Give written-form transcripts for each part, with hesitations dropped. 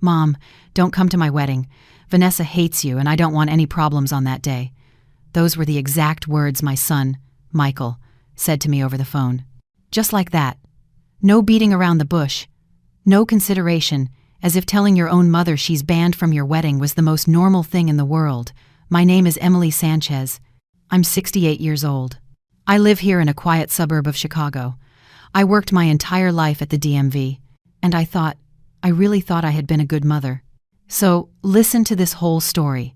"Mom, don't come to my wedding. Vanessa hates you and I don't want any problems on that day." Those were the exact words my son, Michael, said to me over the phone. Just like that. No beating around the bush. No consideration, as if telling your own mother she's banned from your wedding was the most normal thing in the world. My name is Emily Sanchez. I'm 68 years old. I live here in a quiet suburb of Chicago. I worked my entire life at the DMV, and I really thought I had been a good mother. So listen to this whole story,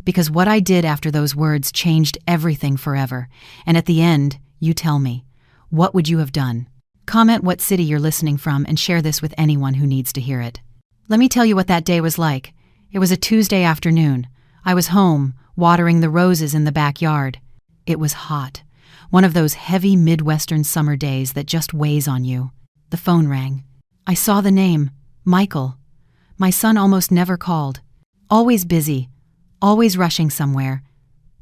because what I did after those words changed everything forever. And at the end, you tell me, what would you have done? Comment what city you're listening from and share this with anyone who needs to hear it. Let me tell you what that day was like. It was a Tuesday afternoon. I was home, watering the roses in the backyard. It was hot. One of those heavy Midwestern summer days that just weighs on you. The phone rang. I saw the name, Michael. My son almost never called. Always busy, always rushing somewhere.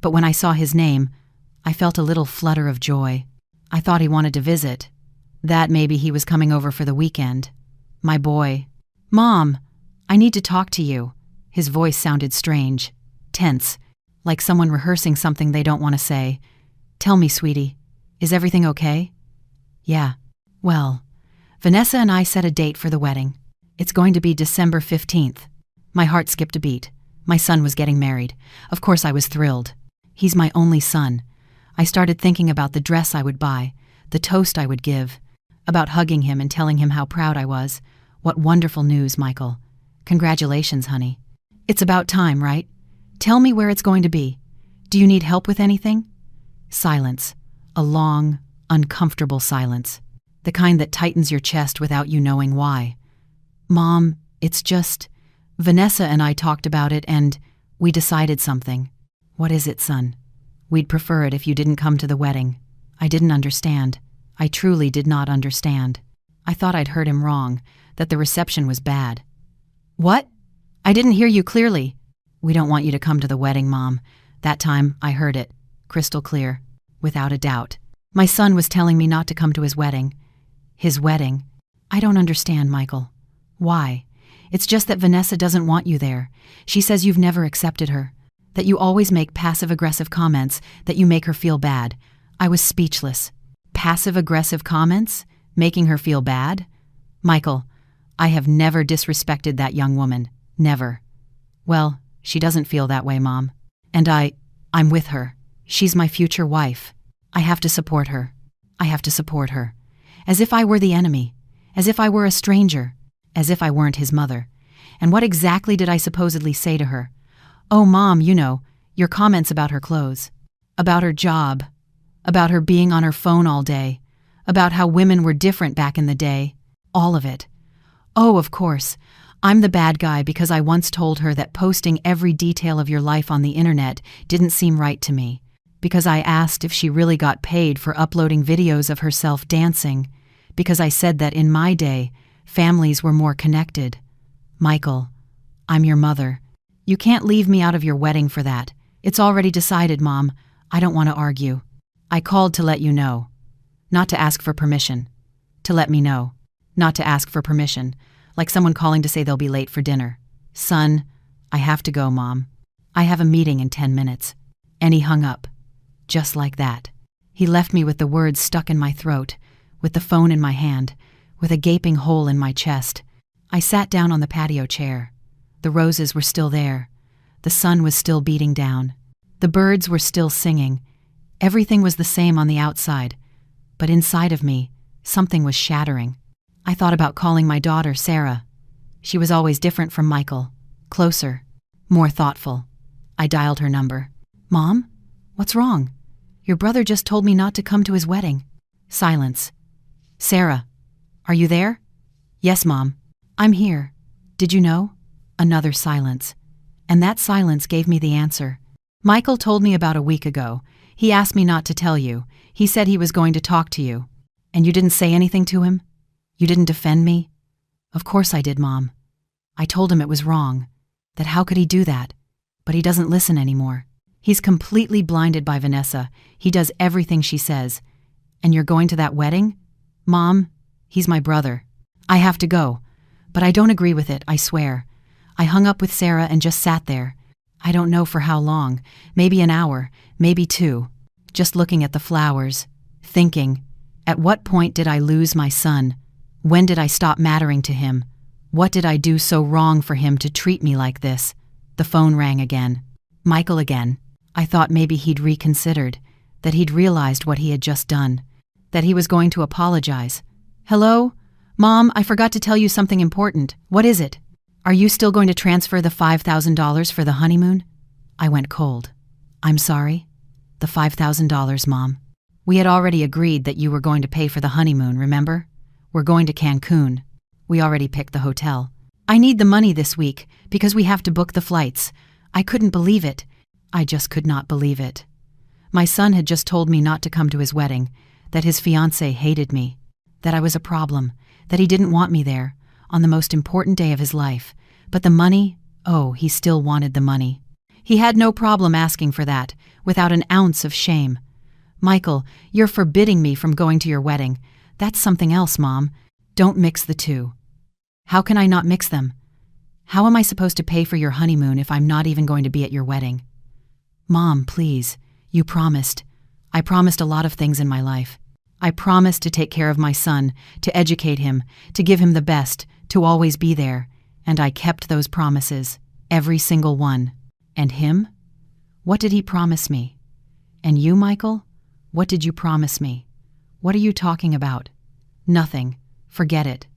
But when I saw his name, I felt a little flutter of joy. I thought he wanted to visit. That maybe he was coming over for the weekend. My boy. "Mom, I need to talk to you." His voice sounded strange, tense, like someone rehearsing something they don't want to say. "Tell me, sweetie, is everything okay?" "Yeah." "Well, Vanessa and I set a date for the wedding. It's going to be December 15th. My heart skipped a beat. My son was getting married. Of course I was thrilled. He's my only son. I started thinking about the dress I would buy, the toast I would give, about hugging him and telling him how proud I was. What wonderful news, Michael. Congratulations, honey. It's about time, right? Tell me where it's going to be. Do you need help with anything? Silence. A long, uncomfortable silence. The kind that tightens your chest without you knowing why. Mom, it's just... Vanessa and I talked about it and we decided something. What is it, son? We'd prefer it if you didn't come to the wedding. I didn't understand. I truly did not understand. I thought I'd heard him wrong, that the reception was bad. What? I didn't hear you clearly. We don't want you to come to the wedding, Mom. That time, I heard it. Crystal clear. Without a doubt. My son was telling me not to come to his wedding. His wedding? I don't understand, Michael. Why? It's just that Vanessa doesn't want you there. She says you've never accepted her. That you always make passive-aggressive comments, that you make her feel bad. I was speechless. Passive-aggressive comments? Making her feel bad? Michael, I have never disrespected that young woman. Never. Well, she doesn't feel that way, Mom. And I'm with her. She's my future wife. I have to support her. I have to support her. As if I were the enemy. As if I were a stranger. As if I weren't his mother. And what exactly did I supposedly say to her? Oh, Mom, you know, your comments about her clothes. About her job. About her being on her phone all day. About how women were different back in the day. All of it. Oh, of course. I'm the bad guy because I once told her that posting every detail of your life on the internet didn't seem right to me. Because I asked if she really got paid for uploading videos of herself dancing. Because I said that in my day, families were more connected. Michael, I'm your mother. You can't leave me out of your wedding for that. It's already decided, Mom. I don't want to argue. I called to let you know. Not to ask for permission. To let me know. Not to ask for permission. Like someone calling to say they'll be late for dinner. Son, I have to go, Mom. I have a meeting in 10 minutes. And he hung up. Just like that. He left me with the words stuck in my throat, with the phone in my hand, with a gaping hole in my chest. I sat down on the patio chair. The roses were still there. The sun was still beating down. The birds were still singing. Everything was the same on the outside. But inside of me, something was shattering. I thought about calling my daughter, Sarah. She was always different from Michael. Closer. More thoughtful. I dialed her number. Mom? What's wrong? Your brother just told me not to come to his wedding. Silence. Sarah, are you there? Yes, Mom. I'm here. Did you know? Another silence. And that silence gave me the answer. Michael told me about a week ago. He asked me not to tell you. He said he was going to talk to you. And you didn't say anything to him? You didn't defend me? Of course I did, Mom. I told him it was wrong. That how could he do that? But he doesn't listen anymore. He's completely blinded by Vanessa. He does everything she says. And you're going to that wedding? Mom, he's my brother. I have to go. But I don't agree with it, I swear. I hung up with Sarah and just sat there. I don't know for how long, maybe an hour, maybe two, just looking at the flowers, thinking, at what point did I lose my son? When did I stop mattering to him? What did I do so wrong for him to treat me like this? The phone rang again. Michael again. I thought maybe he'd reconsidered, that he'd realized what he had just done, that he was going to apologize. Hello? Mom, I forgot to tell you something important. What is it? Are you still going to transfer the $5,000 for the honeymoon? I went cold. I'm sorry? The $5,000, Mom. We had already agreed that you were going to pay for the honeymoon, remember? We're going to Cancun. We already picked the hotel. I need the money this week because we have to book the flights. I couldn't believe it. I just could not believe it. My son had just told me not to come to his wedding, that his fiancée hated me, that I was a problem, that he didn't want me there, on the most important day of his life. But the money, oh, he still wanted the money. He had no problem asking for that, without an ounce of shame. Michael, you're forbidding me from going to your wedding. That's something else, Mom. Don't mix the two. How can I not mix them? How am I supposed to pay for your honeymoon if I'm not even going to be at your wedding? Mom, please. You promised. I promised a lot of things in my life. I promised to take care of my son, to educate him, to give him the best, to always be there. And I kept those promises. Every single one. And him? What did he promise me? And you, Michael? What did you promise me? What are you talking about? Nothing. Forget it.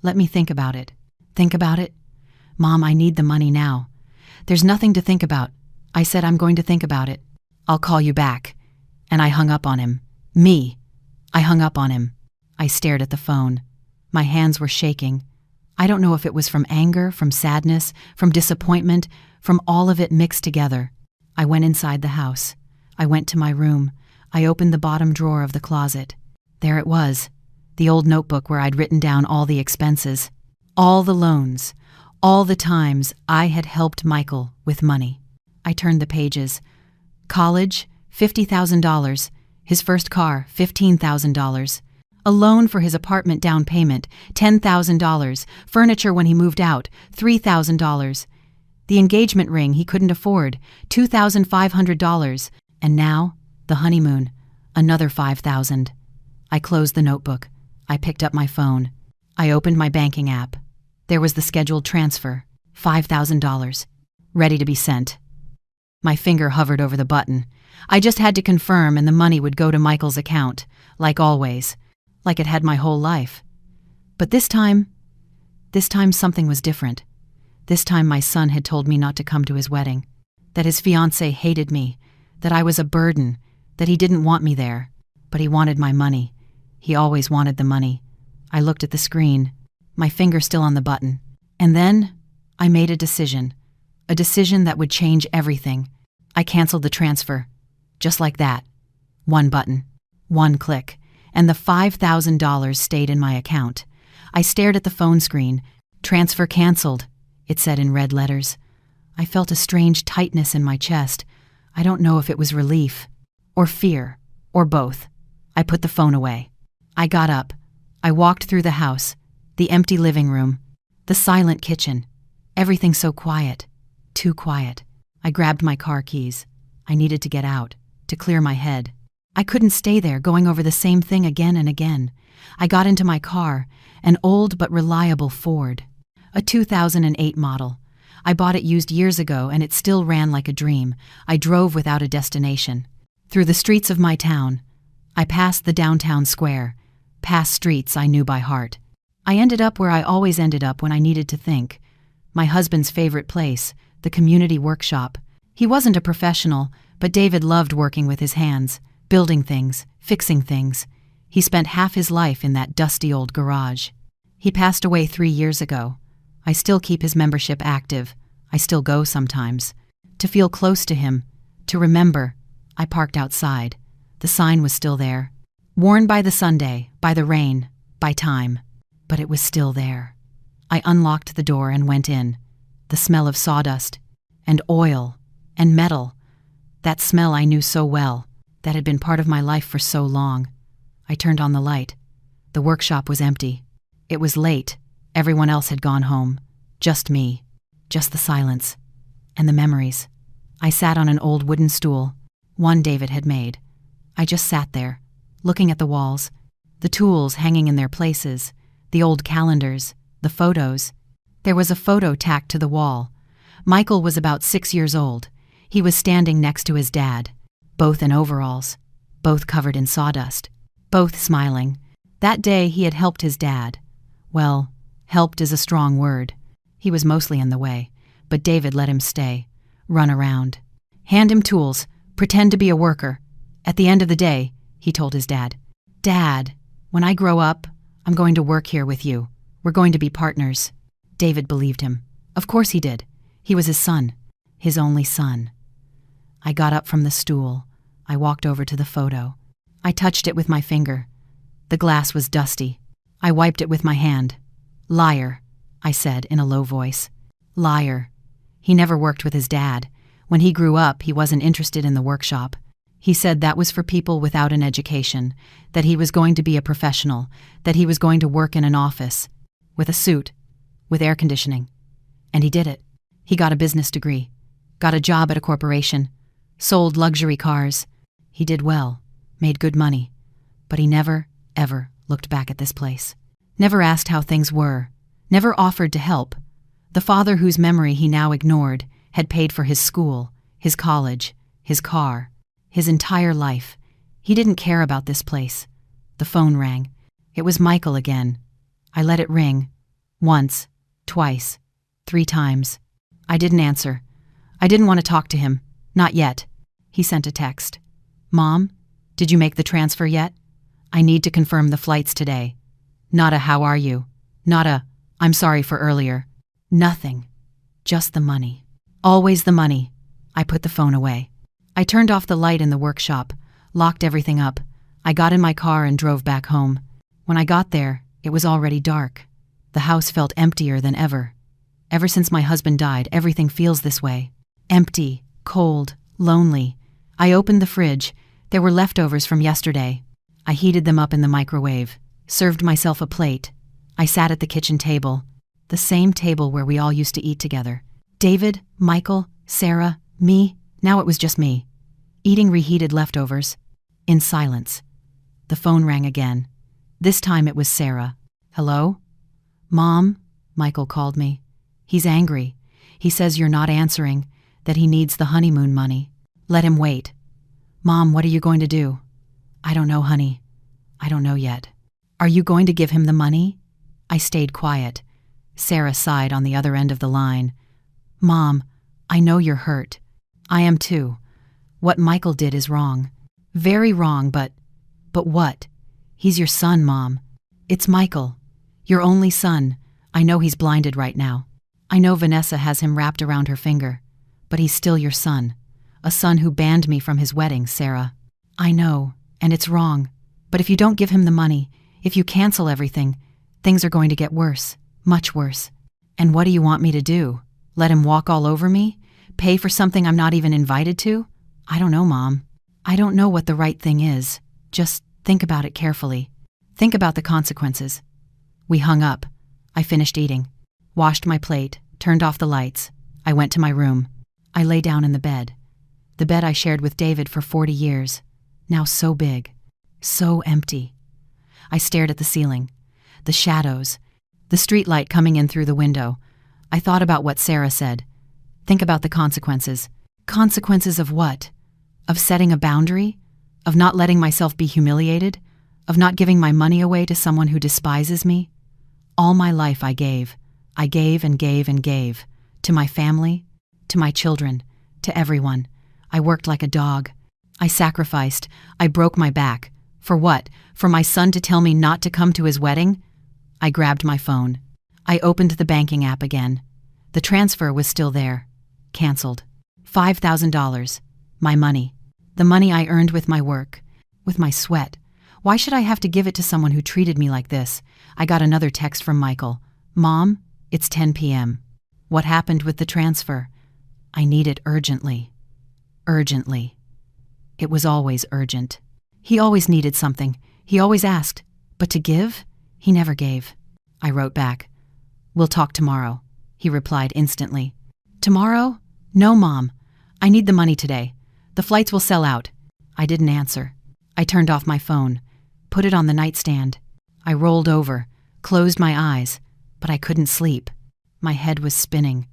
Let me think about it. Think about it? Mom, I need the money now. There's nothing to think about. I said I'm going to think about it. I'll call you back. And I hung up on him. Me. I hung up on him. I stared at the phone. My hands were shaking. I don't know if it was from anger, from sadness, from disappointment, from all of it mixed together. I went inside the house. I went to my room. I opened the bottom drawer of the closet. There it was, the old notebook where I'd written down all the expenses, all the loans, all the times I had helped Michael with money. I turned the pages. College, $50,000. His first car, $15,000. A loan for his apartment down payment, $10,000. Furniture when he moved out, $3,000. The engagement ring he couldn't afford, $2,500. And now, the honeymoon, another $5,000. I closed the notebook. I picked up my phone. I opened my banking app. There was the scheduled transfer, $5,000, ready to be sent. My finger hovered over the button. I just had to confirm and the money would go to Michael's account, like always, like it had my whole life. But this time something was different. This time my son had told me not to come to his wedding, that his fiancée hated me, that I was a burden, that he didn't want me there, but he wanted my money. He always wanted the money. I looked at the screen, my finger still on the button, and then I made a decision that would change everything. I canceled the transfer, just like that. One button, one click, and the $5,000 stayed in my account. I stared at the phone screen. Transfer canceled, it said in red letters. I felt a strange tightness in my chest. I don't know if it was relief, or fear, or both. I put the phone away. I got up. I walked through the house, the empty living room, the silent kitchen. Everything so quiet, too quiet. I grabbed my car keys. I needed to get out, to clear my head. I couldn't stay there going over the same thing again and again. I got into my car, an old but reliable Ford, a 2008 model. I bought it used years ago and it still ran like a dream. I drove without a destination. Through the streets of my town. I passed the downtown square, past streets I knew by heart. I ended up where I always ended up when I needed to think. My husband's favorite place, the community workshop. He wasn't a professional, but David loved working with his hands, building things, fixing things. He spent half his life in that dusty old garage. He passed away 3 years ago. I still keep his membership active. I still go sometimes. To feel close to him, to remember. I parked outside. The sign was still there. Worn by the Sunday, by the rain, by time. But it was still there. I unlocked the door and went in. The smell of sawdust, and oil, and metal. That smell I knew so well, that had been part of my life for so long. I turned on the light. The workshop was empty. It was late. Everyone else had gone home. Just me. Just the silence. And the memories. I sat on an old wooden stool, one David had made. I just sat there, looking at the walls, the tools hanging in their places, the old calendars, the photos. There was a photo tacked to the wall. Michael was about 6 years old. He was standing next to his dad, both in overalls, both covered in sawdust, both smiling. That day he had helped his dad. Well, helped is a strong word. He was mostly in the way, but David let him stay, run around. Hand him tools, pretend to be a worker. At the end of the day, he told his dad, "Dad, when I grow up, I'm going to work here with you. We're going to be partners." David believed him. Of course he did. He was his son, his only son. I got up from the stool. I walked over to the photo. I touched it with my finger. The glass was dusty. I wiped it with my hand. "Liar," I said in a low voice. "Liar." He never worked with his dad. When he grew up, he wasn't interested in the workshop. He said that was for people without an education, that he was going to be a professional, that he was going to work in an office, with a suit, with air conditioning. And he did it. He got a business degree, got a job at a corporation, sold luxury cars. He did well, made good money. But he never, ever looked back at this place. Never asked how things were. Never offered to help. The father whose memory he now ignored had paid for his school, his college, his car, his entire life. He didn't care about this place. The phone rang. It was Michael again. I let it ring. Once, twice, 3 times. I didn't answer. I didn't want to talk to him. Not yet. He sent a text. "Mom, did you make the transfer yet? I need to confirm the flights today." Not a "how are you?" Not a "I'm sorry for earlier." Nothing. Just the money. Always the money. I put the phone away. I turned off the light in the workshop, locked everything up. I got in my car and drove back home. When I got there, it was already dark. The house felt emptier than ever. Ever since my husband died, everything feels this way. Empty, cold, lonely. I opened the fridge. There were leftovers from yesterday. I heated them up in the microwave, served myself a plate. I sat at the kitchen table, the same table where we all used to eat together. David, Michael, Sarah, me. Now it was just me, eating reheated leftovers, in silence. The phone rang again. This time it was Sarah. "Hello?" "Mom," Michael called me. "He's angry. He says you're not answering, that he needs the honeymoon money. Let him wait." "Mom, what are you going to do?" "I don't know, honey. I don't know yet." "Are you going to give him the money?" I stayed quiet. Sarah sighed on the other end of the line. "Mom, I know you're hurt. I am too. What Michael did is wrong. Very wrong, but what? He's your son, Mom. It's Michael. Your only son. I know he's blinded right now. I know Vanessa has him wrapped around her finger. But he's still your son. A son who banned me from his wedding, Sarah. I know, and it's wrong. But if you don't give him the money, if you cancel everything, things are going to get worse. Much worse. And what do you want me to do? Let him walk all over me? Pay for something I'm not even invited to? I don't know, Mom. I don't know what the right thing is. Just think about it carefully. Think about the consequences." We hung up. I finished eating, washed my plate, turned off the lights. I went to my room. I lay down in the bed I shared with David for 40 years, now so big, so empty. I stared at the ceiling, the shadows, the streetlight coming in through the window. I thought about what Sarah said. Think about the consequences. Consequences of what? Of setting a boundary? Of not letting myself be humiliated? Of not giving my money away to someone who despises me? All my life I gave. I gave and gave and gave. To my family, to my children, to everyone. I worked like a dog. I sacrificed. I broke my back. For what? For my son to tell me not to come to his wedding? I grabbed my phone. I opened the banking app again. The transfer was still there. Canceled. $5,000. My money. The money I earned with my work. With my sweat. Why should I have to give it to someone who treated me like this? I got another text from Michael. "Mom, it's 10 p.m. What happened with the transfer? I need it urgently." Urgently. It was always urgent. He always needed something. He always asked. But to give? He never gave. I wrote back. "We'll talk tomorrow." He replied instantly. Tomorrow? No, Mom. I need the money today. The flights will sell out. I didn't answer. I turned off my phone, put it on the nightstand. I rolled over, closed my eyes, but I couldn't sleep. My head was spinning.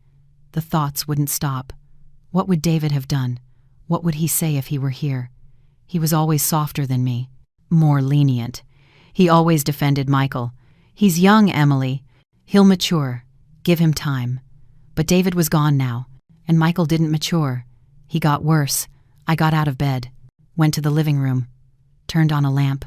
The thoughts wouldn't stop. What would David have done? What would he say if he were here? He was always softer than me, more lenient. He always defended Michael. He's young, Emily. He'll mature. Give him time. But David was gone now, and Michael didn't mature. He got worse. I got out of bed, went to the living room, turned on a lamp.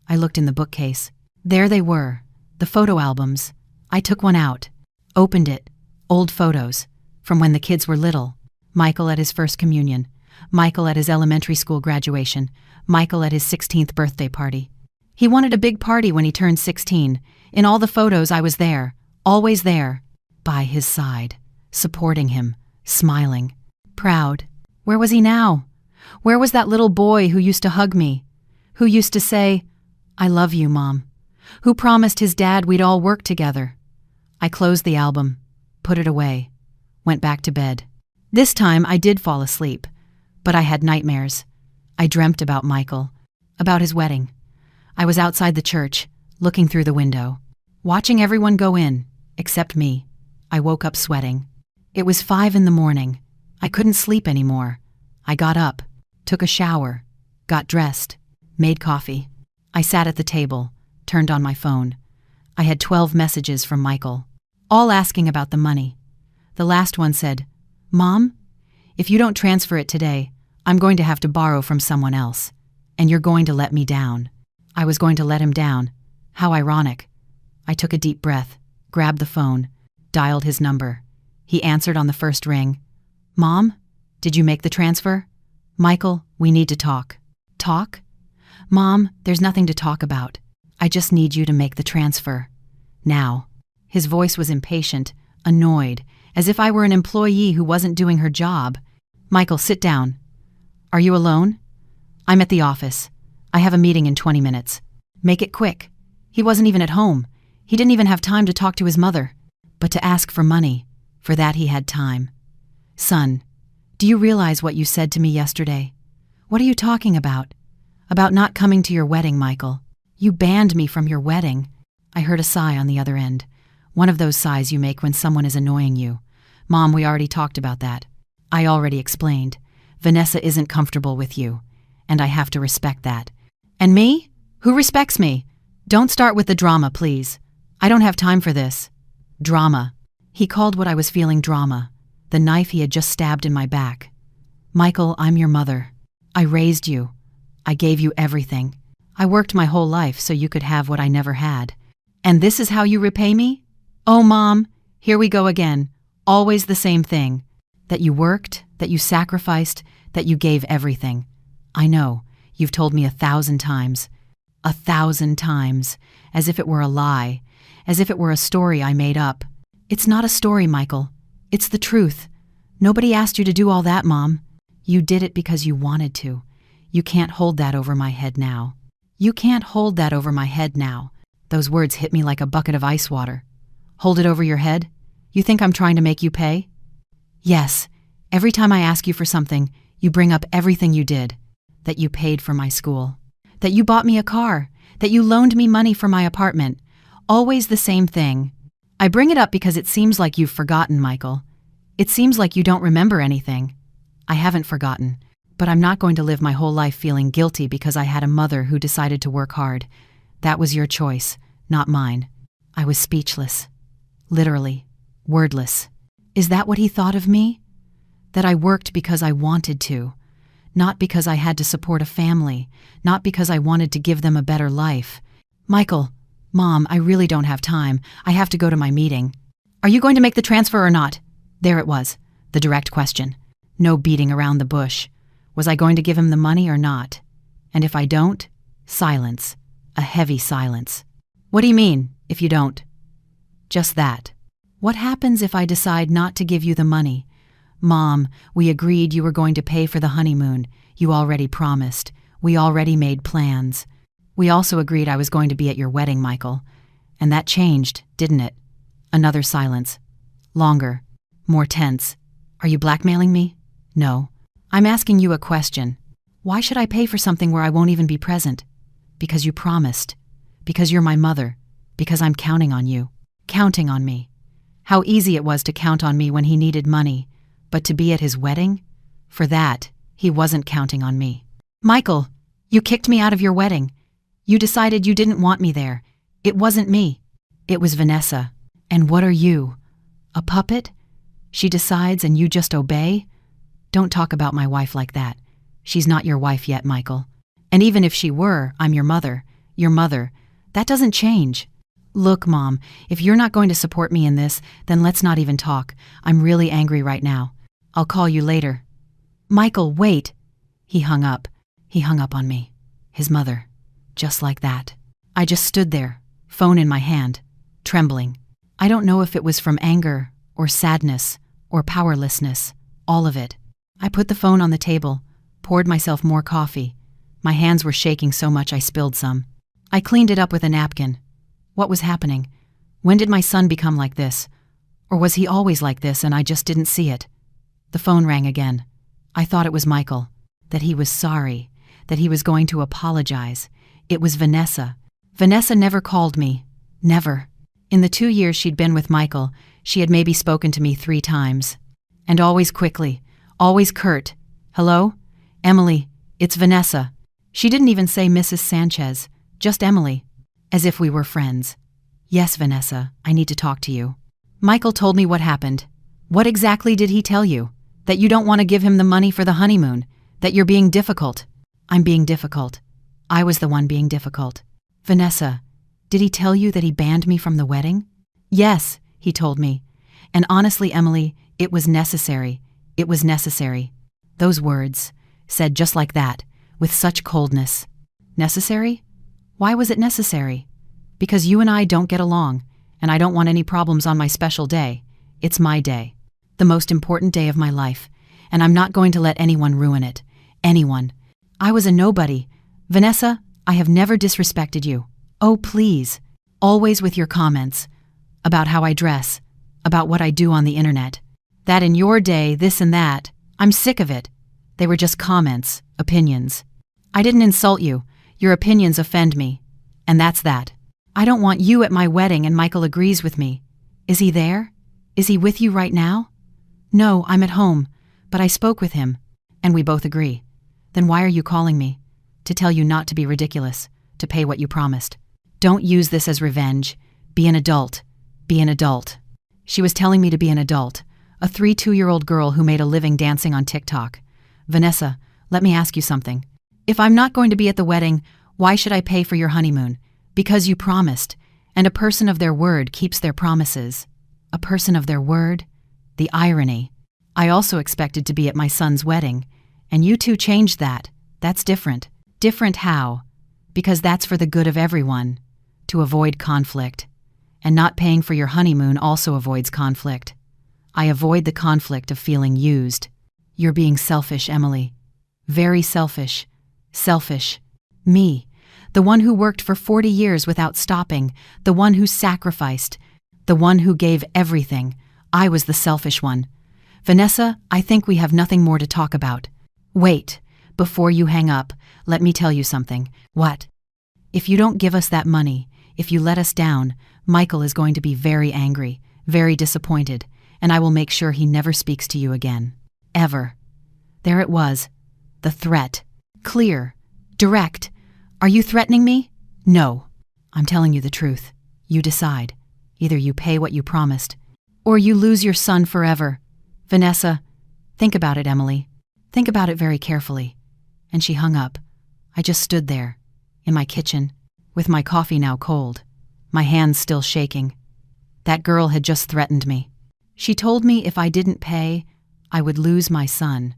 I looked in the bookcase. There they were, the photo albums. I took one out, opened it. Old photos, from when the kids were little. Michael at his first communion, Michael at his elementary school graduation, Michael at his 16th birthday party. He wanted a big party when he turned 16. In all the photos I was there, always there, by his side, supporting him, smiling, proud. Where was he now? Where was that little boy who used to hug me? Who used to say, "I love you, Mom"? Who promised his dad we'd all work together? I closed the album, put it away, went back to bed. This time I did fall asleep, but I had nightmares. I dreamt about Michael, about his wedding. I was outside the church, looking through the window, watching everyone go in, except me. I woke up sweating. It was 5 a.m. I couldn't sleep anymore. I got up, took a shower, got dressed, made coffee. I sat at the table, turned on my phone. I had 12 messages from Michael, all asking about the money. The last one said, "Mom, if you don't transfer it today, I'm going to have to borrow from someone else, and you're going to let me down." I was going to let him down. How ironic. I took a deep breath, grabbed the phone, dialed his number. He answered on the first ring. "Mom, did you make the transfer?" "Michael, we need to talk." "Talk?" "Mom, there's nothing to talk about. I just need you to make the transfer. Now." His voice was impatient, annoyed, as if I were an employee who wasn't doing her job. "Michael, sit down." "Are you alone?" "I'm at the office. I have a meeting in 20 minutes. Make it quick." He wasn't even at home. He didn't even have time to talk to his mother. But to ask for money, for that he had time. "Son, do you realize what you said to me yesterday?" "What are you talking about?" "About not coming to your wedding, Michael. You banned me from your wedding." I heard a sigh on the other end. One of those sighs you make when someone is annoying you. "Mom, we already talked about that. I already explained. Vanessa isn't comfortable with you, and I have to respect that." "And me? Who respects me? Don't start with the drama, please. I don't have time for this." "Drama." He called what I was feeling drama, the knife he had just stabbed in my back. "Michael, I'm your mother. I raised you. I gave you everything. I worked my whole life so you could have what I never had. And this is how you repay me? Oh, Mom, here we go again. Always the same thing. That you worked, that you sacrificed, that you gave everything. I know, you've told me 1,000 times. 1,000 times, as if it were a lie, as if it were a story I made up. It's not a story, Michael. It's the truth. Nobody asked you to do all that, Mom. You did it because you wanted to. You can't hold that over my head now. You can't hold that over my head now." Those words hit me like a bucket of ice water. "Hold it over your head? You think I'm trying to make you pay?" "Yes. Every time I ask you for something, you bring up everything you did. That you paid for my school. That you bought me a car. That you loaned me money for my apartment. Always the same thing. I bring it up because it seems like you've forgotten, Michael. It seems like you don't remember anything. I haven't forgotten, but I'm not going to live my whole life feeling guilty because I had a mother who decided to work hard. That was your choice, not mine." I was speechless. Literally, wordless. Is that what he thought of me? That I worked because I wanted to, not because I had to support a family, not because I wanted to give them a better life. "Michael, Mom, I really don't have time. I have to go to my meeting." "Are you going to make the transfer or not?" There it was, the direct question. No beating around the bush. Was I going to give him the money or not? And if I don't, silence. A heavy silence. "What do you mean, if you don't?" "Just that. What happens if I decide not to give you the money? Mom, we agreed you were going to pay for the honeymoon. You already promised. We already made plans. We also agreed I was going to be at your wedding, Michael. And that changed, didn't it?" Another silence. Longer. More tense. Are you blackmailing me? No. I'm asking you a question. Why should I pay for something where I won't even be present? Because you promised. Because you're my mother. Because I'm counting on you. Counting on me. How easy it was to count on me when he needed money, but to be at his wedding? For that, he wasn't counting on me. Michael, you kicked me out of your wedding. You decided you didn't want me there. It wasn't me. It was Vanessa. And what are you? A puppet? She decides and you just obey? Don't talk about my wife like that. She's not your wife yet, Michael. And even if she were, I'm your mother. Your mother. That doesn't change. Look, Mom, if you're not going to support me in this, then let's not even talk. I'm really angry right now. I'll call you later. Michael, wait. He hung up. He hung up on me. His mother. Just like that. I just stood there, phone in my hand, trembling. I don't know if it was from anger or sadness or powerlessness, all of it. I put the phone on the table, poured myself more coffee. My hands were shaking so much I spilled some. I cleaned it up with a napkin. What was happening? When did my son become like this? Or was he always like this and I just didn't see it? The phone rang again. I thought it was Michael, that he was sorry, that he was going to apologize. It was Vanessa. Vanessa never called me. Never. In the 2 years she'd been with Michael, she had maybe spoken to me 3 times. And always quickly, always curt. Hello? Emily, it's Vanessa. She didn't even say Mrs. Sanchez, just Emily. As if we were friends. Yes, Vanessa, I need to talk to you. Michael told me what happened. What exactly did he tell you? That you don't want to give him the money for the honeymoon? That you're being difficult? I'm being difficult. I was the one being difficult. Vanessa, did he tell you that he banned me from the wedding? Yes, he told me. And honestly, Emily, it was necessary. It was necessary. Those words, said just like that, with such coldness. Necessary? Why was it necessary? Because you and I don't get along, and I don't want any problems on my special day. It's my day. The most important day of my life, and I'm not going to let anyone ruin it. Anyone. I was a nobody. Vanessa, I have never disrespected you. Oh, please. Always with your comments. About how I dress. About what I do on the internet. That in your day, this and that. I'm sick of it. They were just comments, opinions. I didn't insult you. Your opinions offend me. And that's that. I don't want you at my wedding and Michael agrees with me. Is he there? Is he with you right now? No, I'm at home. But I spoke with him. And we both agree. Then why are you calling me? To tell you not to be ridiculous. To pay what you promised. Don't use this as revenge. Be an adult. Be an adult. She was telling me to be an adult. A 2-year-old girl who made a living dancing on TikTok. Vanessa, let me ask you something. If I'm not going to be at the wedding, why should I pay for your honeymoon? Because you promised, and a person of their word keeps their promises. A person of their word? The irony. I also expected to be at my son's wedding, and you two changed that. That's different. Different how? Because that's for the good of everyone. To avoid conflict. And not paying for your honeymoon also avoids conflict. I avoid the conflict of feeling used. You're being selfish, Emily. Very selfish. Selfish. Me. The one who worked for 40 years without stopping. The one who sacrificed. The one who gave everything. I was the selfish one. Vanessa, I think we have nothing more to talk about. Wait. Before you hang up, let me tell you something. What? If you don't give us that money, if you let us down, Michael is going to be very angry, very disappointed, and I will make sure he never speaks to you again. Ever. There it was. The threat. Clear. Direct. Are you threatening me? No. I'm telling you the truth. You decide. Either you pay what you promised, or you lose your son forever. Vanessa, think about it, Emily. Think about it very carefully. And she hung up. I just stood there, in my kitchen, with my coffee now cold, my hands still shaking. That girl had just threatened me. She told me if I didn't pay, I would lose my son,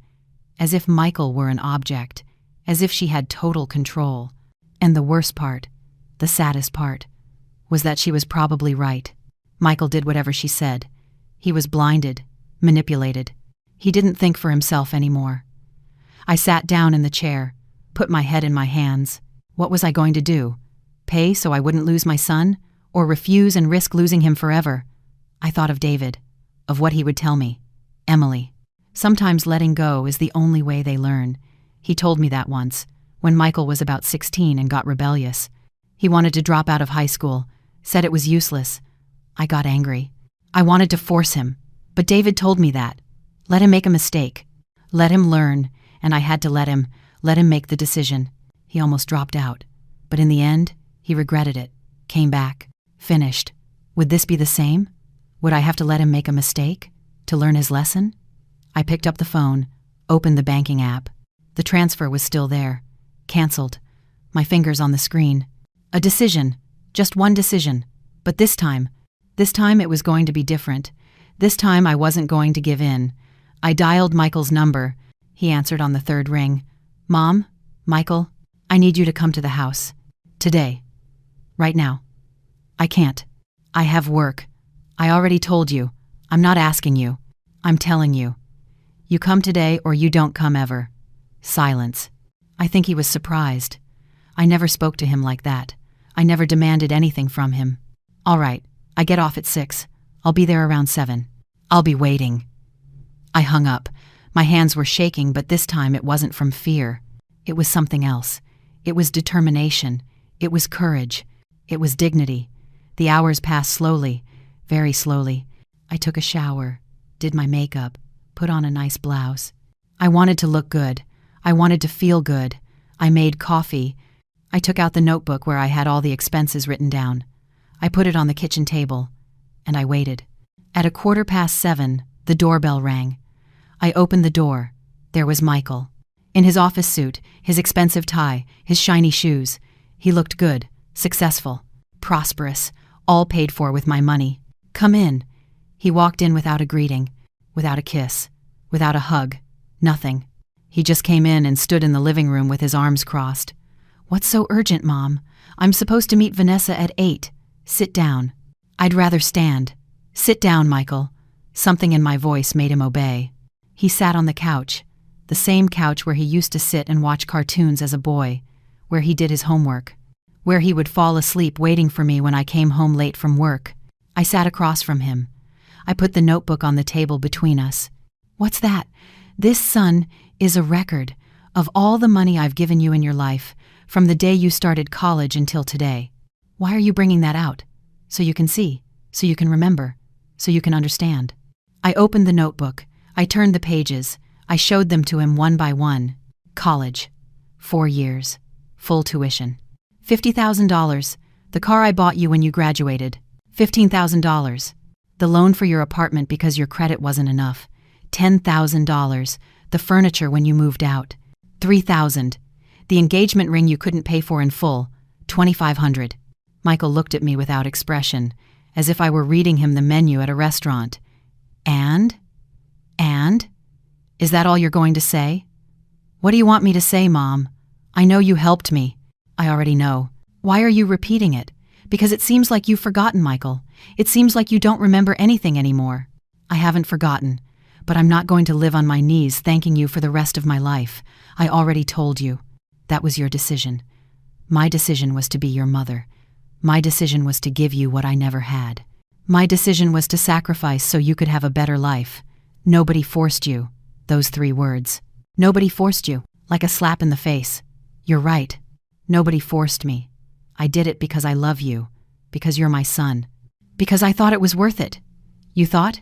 as if Michael were an object, as if she had total control. And the worst part, the saddest part, was that she was probably right. Michael did whatever she said. He was blinded, manipulated. He didn't think for himself anymore. I sat down in the chair, put my head in my hands. What was I going to do? Pay so I wouldn't lose my son? Or refuse and risk losing him forever? I thought of David, of what he would tell me. Emily, Sometimes letting go is the only way they learn. He told me that once, when Michael was about 16 and got rebellious. He wanted to drop out of high school, said it was useless. I got angry. I wanted to force him, but David told me that. Let him make a mistake. Let him learn, and I had to let him make the decision. He almost dropped out, but in the end, he regretted it, came back, finished. Would this be the same? Would I have to let him make a mistake to learn his lesson? I picked up the phone, opened the banking app. The transfer was still there. Canceled. My fingers on the screen. A decision. Just one decision. But this time it was going to be different. This time I wasn't going to give in. I dialed Michael's number. He answered on the third ring. Mom, Michael, I need you to come to the house. Today. Right now. I can't. I have work. I already told you. I'm not asking you. I'm telling you. You come today or you don't come ever. Silence. I think he was surprised. I never spoke to him like that. I never demanded anything from him. All right, I get off at 6. I'll be there around 7. I'll be waiting. I hung up. My hands were shaking, but this time it wasn't from fear. It was something else. It was determination. It was courage. It was dignity. The hours passed slowly, very slowly. I took a shower, did my makeup, put on a nice blouse. I wanted to look good. I wanted to feel good. I made coffee. I took out the notebook where I had all the expenses written down. I put it on the kitchen table, and I waited. At 7:15, the doorbell rang. I opened the door. There was Michael. In his office suit, his expensive tie, his shiny shoes. He looked good, successful, prosperous, all paid for with my money. Come in. He walked in without a greeting, without a kiss, without a hug, nothing. He just came in and stood in the living room with his arms crossed. What's so urgent, Mom? I'm supposed to meet Vanessa at 8. Sit down. I'd rather stand. Sit down, Michael. Something in my voice made him obey. He sat on the couch, the same couch where he used to sit and watch cartoons as a boy, where he did his homework, where he would fall asleep waiting for me when I came home late from work. I sat across from him. I put the notebook on the table between us. What's that? This, son, is a record of all the money I've given you in your life, from the day you started college until today. Why are you bringing that out? So you can see, so you can remember, so you can understand. I opened the notebook. I turned the pages. I showed them to him one by one. College. 4 years. Full tuition. $50,000. The car I bought you when you graduated. $15,000. The loan for your apartment because your credit wasn't enough. $10,000. The furniture when you moved out. $3,000. The engagement ring you couldn't pay for in full. $2,500. Michael looked at me without expression, as if I were reading him the menu at a restaurant. And? Is that all you're going to say? What do you want me to say, Mom? I know you helped me. I already know. Why are you repeating it? Because it seems like you've forgotten, Michael. It seems like you don't remember anything anymore. I haven't forgotten, but I'm not going to live on my knees thanking you for the rest of my life. I already told you. That was your decision. My decision was to be your mother. My decision was to give you what I never had. My decision was to sacrifice so you could have a better life. Nobody forced you. Those 3 words. Nobody forced you, like a slap in the face. You're right. Nobody forced me. I did it because I love you, because you're my son, because I thought it was worth it. You thought?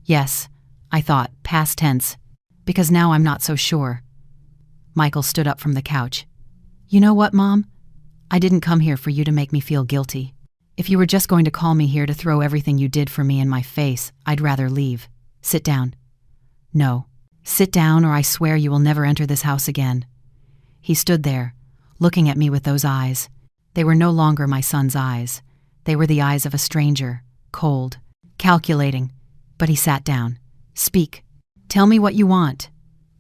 Yes, I thought, past tense, because now I'm not so sure. Michael stood up from the couch. You know what, Mom? I didn't come here for you to make me feel guilty. If you were just going to call me here to throw everything you did for me in my face, I'd rather leave. Sit down. No. Sit down or I swear you will never enter this house again. He stood there, looking at me with those eyes. They were no longer my son's eyes. They were the eyes of a stranger, cold, calculating. But he sat down. Speak. Tell me what you want.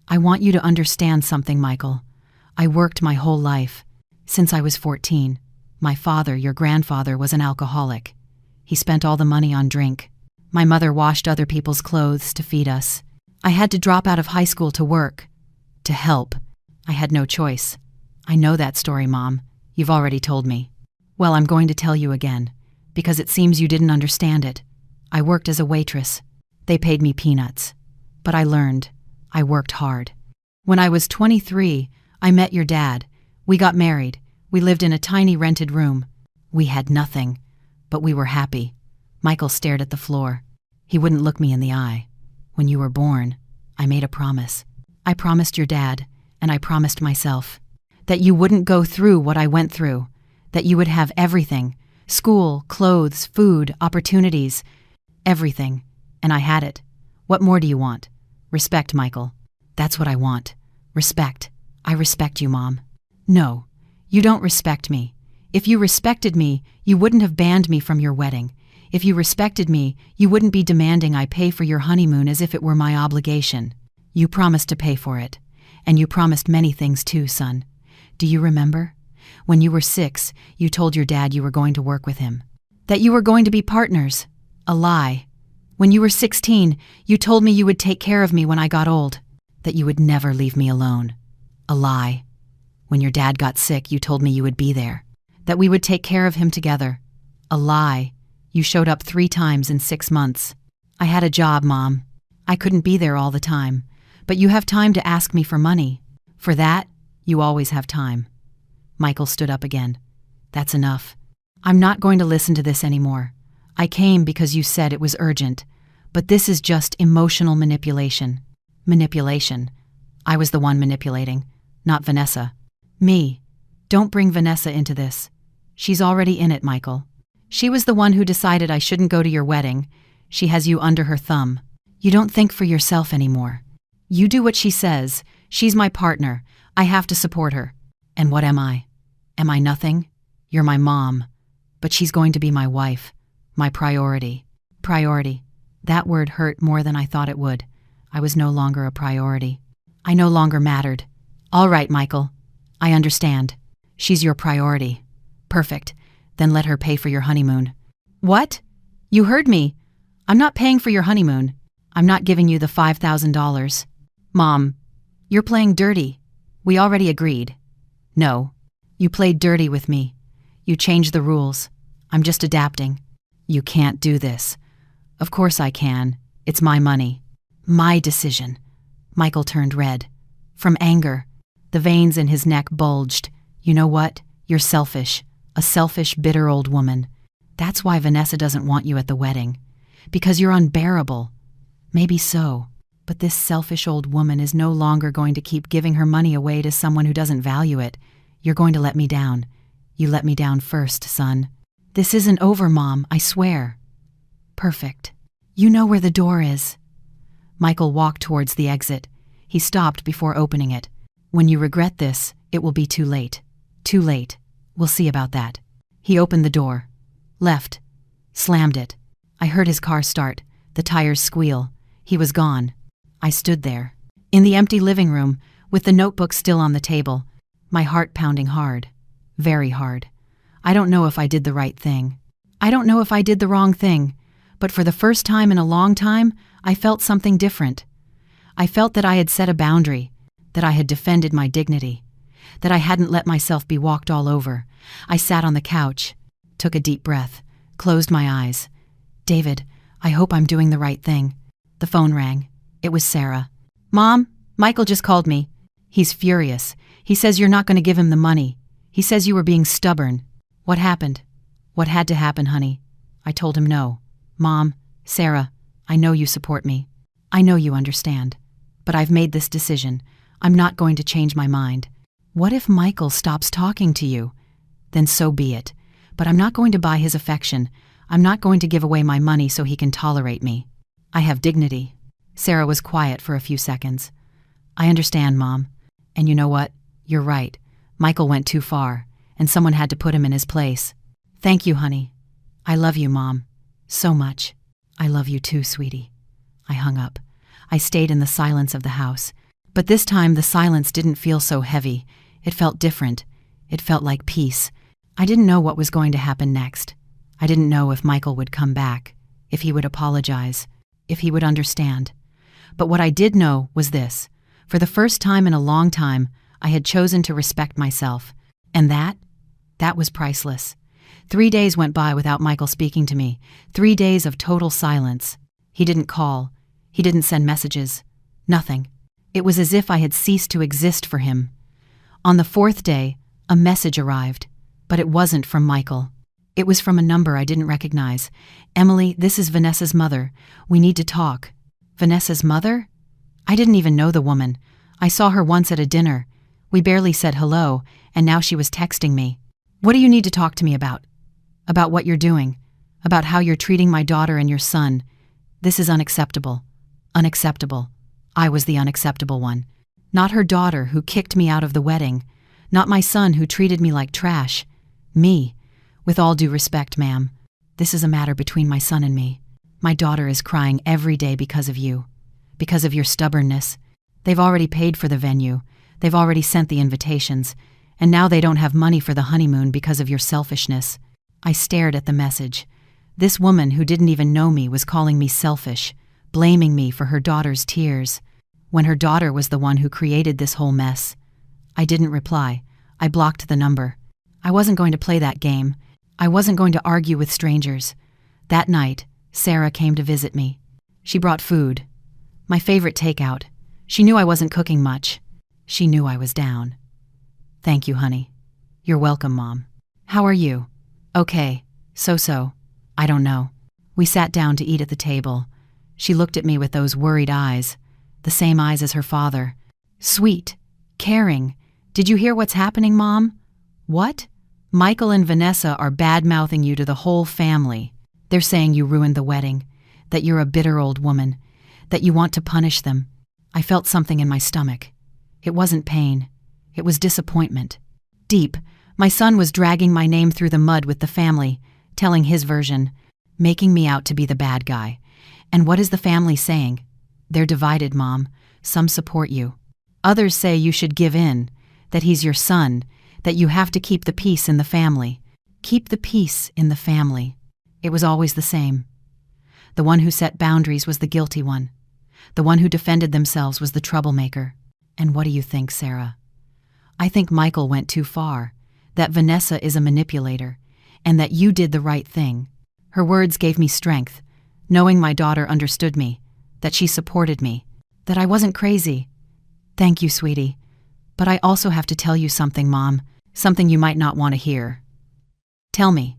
I want you to understand something, Michael. I worked my whole life. Since I was 14. My father, your grandfather, was an alcoholic. He spent all the money on drink. My mother washed other people's clothes to feed us. I had to drop out of high school to work. To help. I had no choice. I know that story, Mom. You've already told me. Well, I'm going to tell you again, because it seems you didn't understand it. I worked as a waitress. They paid me peanuts. But I learned. I worked hard. When I was 23, I met your dad. We got married. We lived in a tiny rented room. We had nothing, but we were happy. Michael stared at the floor. He wouldn't look me in the eye. When you were born, I made a promise. I promised your dad, and I promised myself, that you wouldn't go through what I went through, that you would have everything, school, clothes, food, opportunities, everything, and I had it. What more do you want? Respect, Michael. That's what I want. Respect. I respect you, Mom. No, you don't respect me. If you respected me, you wouldn't have banned me from your wedding. If you respected me, you wouldn't be demanding I pay for your honeymoon as if it were my obligation. You promised to pay for it. And you promised many things too, son. Do you remember? When you were 6, you told your dad you were going to work with him. That you were going to be partners. A lie. When you were 16, you told me you would take care of me when I got old. That you would never leave me alone. A lie. When your dad got sick, you told me you would be there. That we would take care of him together. A lie. You showed up 3 times in 6 months. I had a job, Mom. I couldn't be there all the time. But you have time to ask me for money. For that, you always have time. Michael stood up again. That's enough. I'm not going to listen to this anymore. I came because you said it was urgent. But this is just emotional manipulation. Manipulation. I was the one manipulating, not Vanessa. Me. Don't bring Vanessa into this. She's already in it, Michael. She was the one who decided I shouldn't go to your wedding. She has you under her thumb. You don't think for yourself anymore. You do what she says. She's my partner. I have to support her. And what am I? Am I nothing? You're my mom. But she's going to be my wife. My priority. Priority. That word hurt more than I thought it would. I was no longer a priority. I no longer mattered. All right, Michael. I understand. She's your priority. Perfect. Then let her pay for your honeymoon. What? You heard me. I'm not paying for your honeymoon. I'm not giving you the $5,000. Mom, you're playing dirty. We already agreed. No. You played dirty with me. You changed the rules. I'm just adapting. You can't do this. Of course I can. It's my money. My decision. Michael turned red. From anger. The veins in his neck bulged. You know what? You're selfish. A selfish, bitter old woman. That's why Vanessa doesn't want you at the wedding. Because you're unbearable. Maybe so. But this selfish old woman is no longer going to keep giving her money away to someone who doesn't value it. You're going to let me down. You let me down first, son. This isn't over, Mom, I swear. Perfect. You know where the door is. Michael walked towards the exit. He stopped before opening it. When you regret this, it will be too late. Too late. We'll see about that. He opened the door. Left. Slammed it. I heard his car start, the tires squeal. He was gone. I stood there, in the empty living room, with the notebook still on the table, my heart pounding hard. Very hard. I don't know if I did the right thing. I don't know if I did the wrong thing, but for the first time in a long time, I felt something different. I felt that I had set a boundary, that I had defended my dignity, that I hadn't let myself be walked all over. I sat on the couch, took a deep breath, closed my eyes. David, I hope I'm doing the right thing. The phone rang. It was Sarah. Mom, Michael just called me. He's furious. He says you're not going to give him the money. He says you were being stubborn. What happened? What had to happen, honey? I told him no. Mom, Sarah, I know you support me. I know you understand. But I've made this decision. I'm not going to change my mind. What if Michael stops talking to you? Then so be it. But I'm not going to buy his affection. I'm not going to give away my money so he can tolerate me. I have dignity. Sarah was quiet for a few seconds. I understand, Mom. And you know what? You're right. Michael went too far, and someone had to put him in his place. Thank you, honey. I love you, Mom. So much. I love you too, sweetie. I hung up. I stayed in the silence of the house. But this time the silence didn't feel so heavy. It felt different. It felt like peace. I didn't know what was going to happen next. I didn't know if Michael would come back, if he would apologize, if he would understand. But what I did know was this. For the first time in a long time, I had chosen to respect myself. And that was priceless. 3 days went by without Michael speaking to me. 3 days of total silence. He didn't call. He didn't send messages. Nothing. It was as if I had ceased to exist for him. On the fourth day, a message arrived, but it wasn't from Michael. It was from a number I didn't recognize. "Emily, this is Vanessa's mother. We need to talk." Vanessa's mother? I didn't even know the woman. I saw her once at a dinner. We barely said hello, and now she was texting me. "What do you need to talk to me about?" "About what you're doing. About how you're treating my daughter and your son. This is unacceptable. Unacceptable." I was the unacceptable one. Not her daughter who kicked me out of the wedding. Not my son who treated me like trash. Me. "With all due respect, ma'am, this is a matter between my son and me. My daughter is crying every day because of you. Because of your stubbornness. They've already paid for the venue. They've already sent the invitations. And now they don't have money for the honeymoon because of your selfishness." I stared at the message. This woman who didn't even know me was calling me selfish, blaming me for her daughter's tears, when her daughter was the one who created this whole mess. I didn't reply. I blocked the number. I wasn't going to play that game. I wasn't going to argue with strangers. That night, Sarah came to visit me. She brought food. My favorite takeout. She knew I wasn't cooking much. She knew I was down. "Thank you, honey." "You're welcome, Mom." "How are you?" "Okay. So. I don't know." We sat down to eat at the table. She looked at me with those worried eyes, the same eyes as her father. Sweet. Caring. "Did you hear what's happening, Mom?" "What?" "Michael and Vanessa are bad-mouthing you to the whole family. They're saying you ruined the wedding, that you're a bitter old woman, that you want to punish them." I felt something in my stomach. It wasn't pain. It was disappointment. Deep. My son was dragging my name through the mud with the family, telling his version, making me out to be the bad guy. And what is the family saying? They're divided, Mom. Some support you. Others say you should give in, that he's your son, that you have to keep the peace in the family. Keep the peace in the family. It was always the same. The one who set boundaries was the guilty one. The one who defended themselves was the troublemaker. And what do you think, Sarah? I think Michael went too far, that Vanessa is a manipulator, and that you did the right thing. Her words gave me strength, knowing my daughter understood me, that she supported me, that I wasn't crazy. "Thank you, sweetie. But I also have to tell you something, Mom, something you might not want to hear." "Tell me."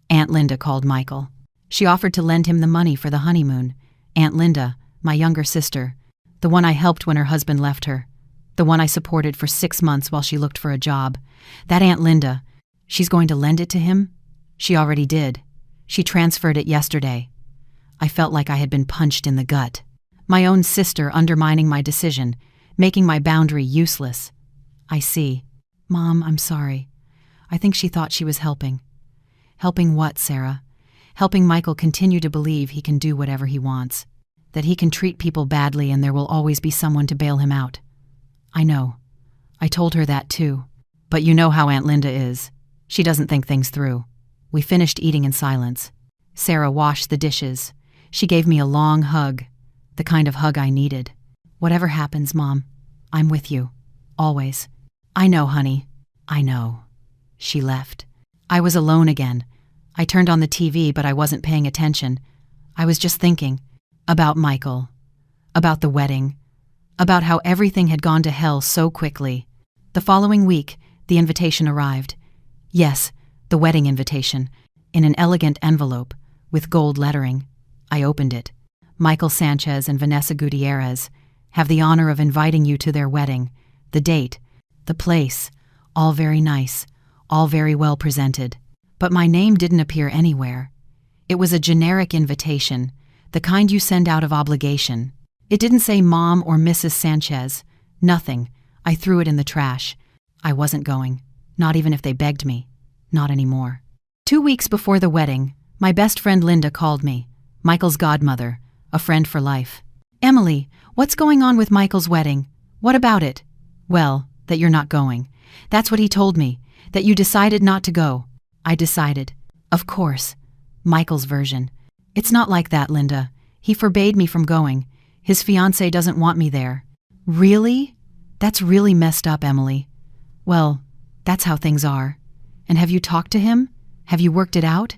Aunt Linda called Michael. She offered to lend him the money for the honeymoon. Aunt Linda, my younger sister, the one I helped when her husband left her, the one I supported for 6 months while she looked for a job. That Aunt Linda, she's going to lend it to him? She already did. She transferred it yesterday. I felt like I had been punched in the gut. My own sister undermining my decision, making my boundary useless. I see. Mom, I'm sorry. I think she thought she was helping. Helping what, Sarah? Helping Michael continue to believe he can do whatever he wants, that he can treat people badly and there will always be someone to bail him out. I know. I told her that too. But you know how Aunt Linda is. She doesn't think things through. We finished eating in silence. Sarah washed the dishes. She gave me a long hug, the kind of hug I needed. "Whatever happens, Mom, I'm with you. Always." "I know, honey. I know." She left. I was alone again. I turned on the TV, but I wasn't paying attention. I was just thinking about Michael, about the wedding, about how everything had gone to hell so quickly. The following week, the invitation arrived. Yes, the wedding invitation, in an elegant envelope, with gold lettering. I opened it. "Michael Sanchez and Vanessa Gutierrez have the honor of inviting you to their wedding. The date, the place, all very nice, all very well presented." But my name didn't appear anywhere. It was a generic invitation, the kind you send out of obligation. It didn't say Mom or Mrs. Sanchez. Nothing. I threw it in the trash. I wasn't going, not even if they begged me. Not anymore. 2 weeks before the wedding, my best friend Linda called me, Michael's godmother, a friend for life. "Emily, what's going on with Michael's wedding? What about it?" "Well, that you're not going. That's what he told me, that you decided not to go." I decided. Of course. Michael's version. "It's not like that, Linda. He forbade me from going. His fiancée doesn't want me there." "Really? That's really messed up, Emily." "Well, that's how things are. And have you talked to him? Have you worked it out?"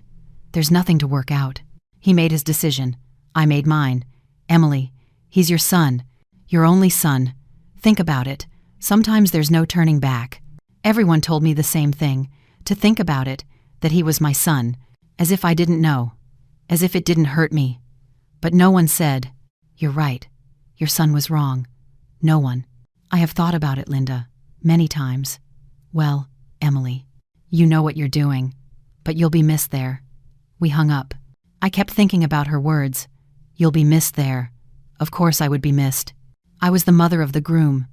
"There's nothing to work out. He made his decision. I made mine. Emily, he's your son. Your only son. Think about it. Sometimes there's no turning back. Everyone told me the same thing, to think about it, that he was my son, as if I didn't know, as if it didn't hurt me. But no one said, "You're right. Your son was wrong." No one. I have thought about it, Linda, many times. Well, Emily, you know what you're doing, but you'll be missed there. We hung up. I kept thinking about her words. You'll be missed there. Of course I would be missed. I was the mother of the groom,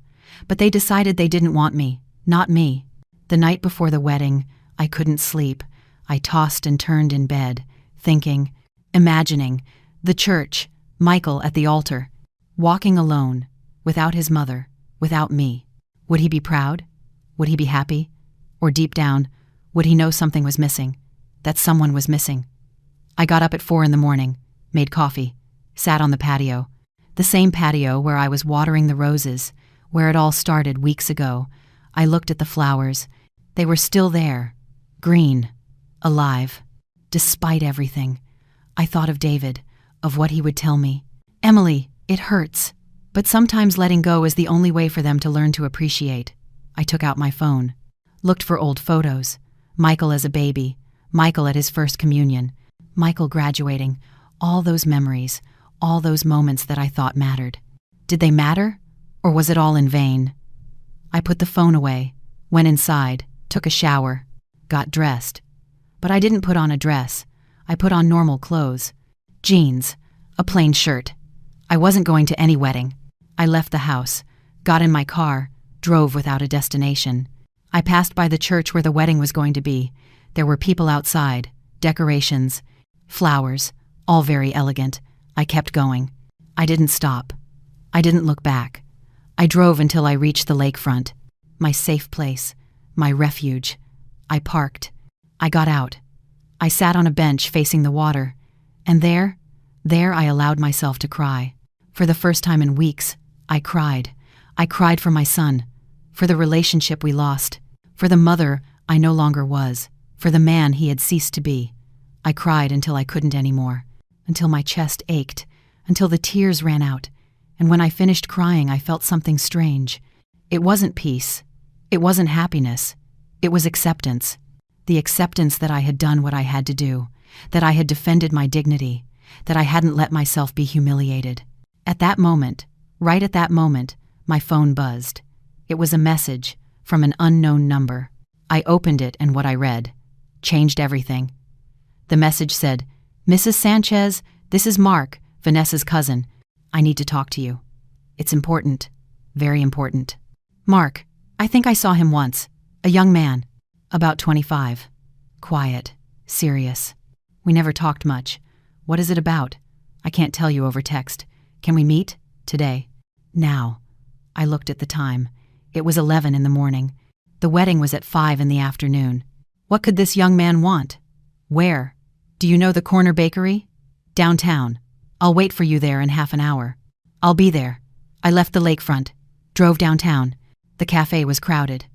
but they decided they didn't want me, not me. The night before the wedding, I couldn't sleep. I tossed and turned in bed, thinking, imagining, the church, Michael at the altar, walking alone, without his mother, without me. Would he be proud? Would he be happy? Or deep down, would he know something was missing, that someone was missing? I got up at 4 a.m, made coffee, sat on the patio, the same patio where I was watering the roses, where it all started weeks ago. I looked at the flowers. They were still there, green, alive. Despite everything, I thought of David, of what he would tell me. Emily, it hurts, but sometimes letting go is the only way for them to learn to appreciate. I took out my phone, looked for old photos. Michael as a baby, Michael at his first communion, Michael graduating, all those memories, all those moments that I thought mattered. Did they matter, or was it all in vain? I put the phone away, went inside, took a shower, got dressed. But I didn't put on a dress. I put on normal clothes. Jeans, a plain shirt. I wasn't going to any wedding. I left the house, got in my car, drove without a destination. I passed by the church where the wedding was going to be. There were people outside, decorations, flowers, all very elegant. I kept going. I didn't stop. I didn't look back. I drove until I reached the lakefront, my safe place, my refuge. I parked. I got out. I sat on a bench facing the water, and there I allowed myself to cry. For the first time in weeks, I cried. I cried for my son, for the relationship we lost, for the mother I no longer was, for the man he had ceased to be. I cried until I couldn't anymore, until my chest ached, until the tears ran out, and when I finished crying I felt something strange. It wasn't peace. It wasn't happiness. It was acceptance. The acceptance that I had done what I had to do, that I had defended my dignity, that I hadn't let myself be humiliated. At that moment, right at that moment, my phone buzzed. It was a message from an unknown number. I opened it and what I read changed everything. The message said, "Mrs. Sanchez, this is Mark, Vanessa's cousin. I need to talk to you. It's important, very important." Mark, I think I saw him once. A young man, about 25. Quiet, serious. We never talked much. What is it about? I can't tell you over text. Can we meet? Today. Now. I looked at the time. It was 11 in the morning. The wedding was at 5 in the afternoon. What could this young man want? Where? Do you know the corner bakery? Downtown. I'll wait for you there in half an hour. I'll be there. I left the lakefront, drove downtown. The cafe was crowded.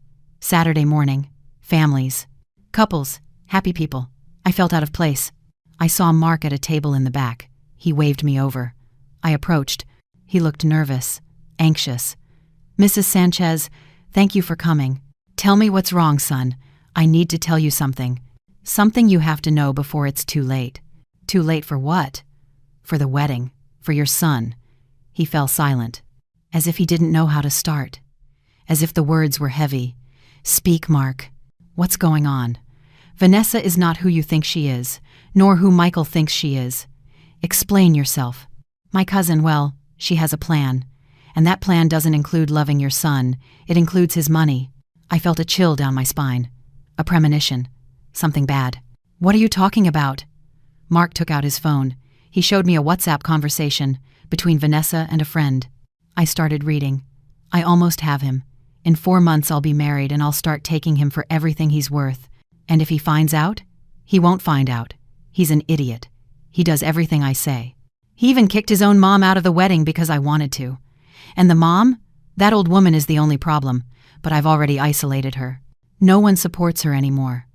Saturday morning. Families. Couples. Happy people. I felt out of place. I saw Mark at a table in the back. He waved me over. I approached. He looked nervous, anxious. "Mrs. Sanchez, thank you for coming. Tell me what's wrong, son. I need to tell you something. Something you have to know before it's too late." "Too late for what?" "For the wedding. For your son." He fell silent, as if he didn't know how to start, as if the words were heavy. "Speak, Mark. What's going on? Vanessa is not who you think she is, nor who Michael thinks she is. Explain yourself." "My cousin, well, she has a plan. And that plan doesn't include loving your son. It includes his money." I felt a chill down my spine. A premonition. Something bad. "What are you talking about?" Mark took out his phone. He showed me a WhatsApp conversation between Vanessa and a friend. I started reading. "I almost have him. In 4 months I'll be married and I'll start taking him for everything he's worth. And if he finds out, he won't find out. He's an idiot. He does everything I say. He even kicked his own mom out of the wedding because I wanted to. And the mom? That old woman is the only problem, but I've already isolated her. No one supports her anymore.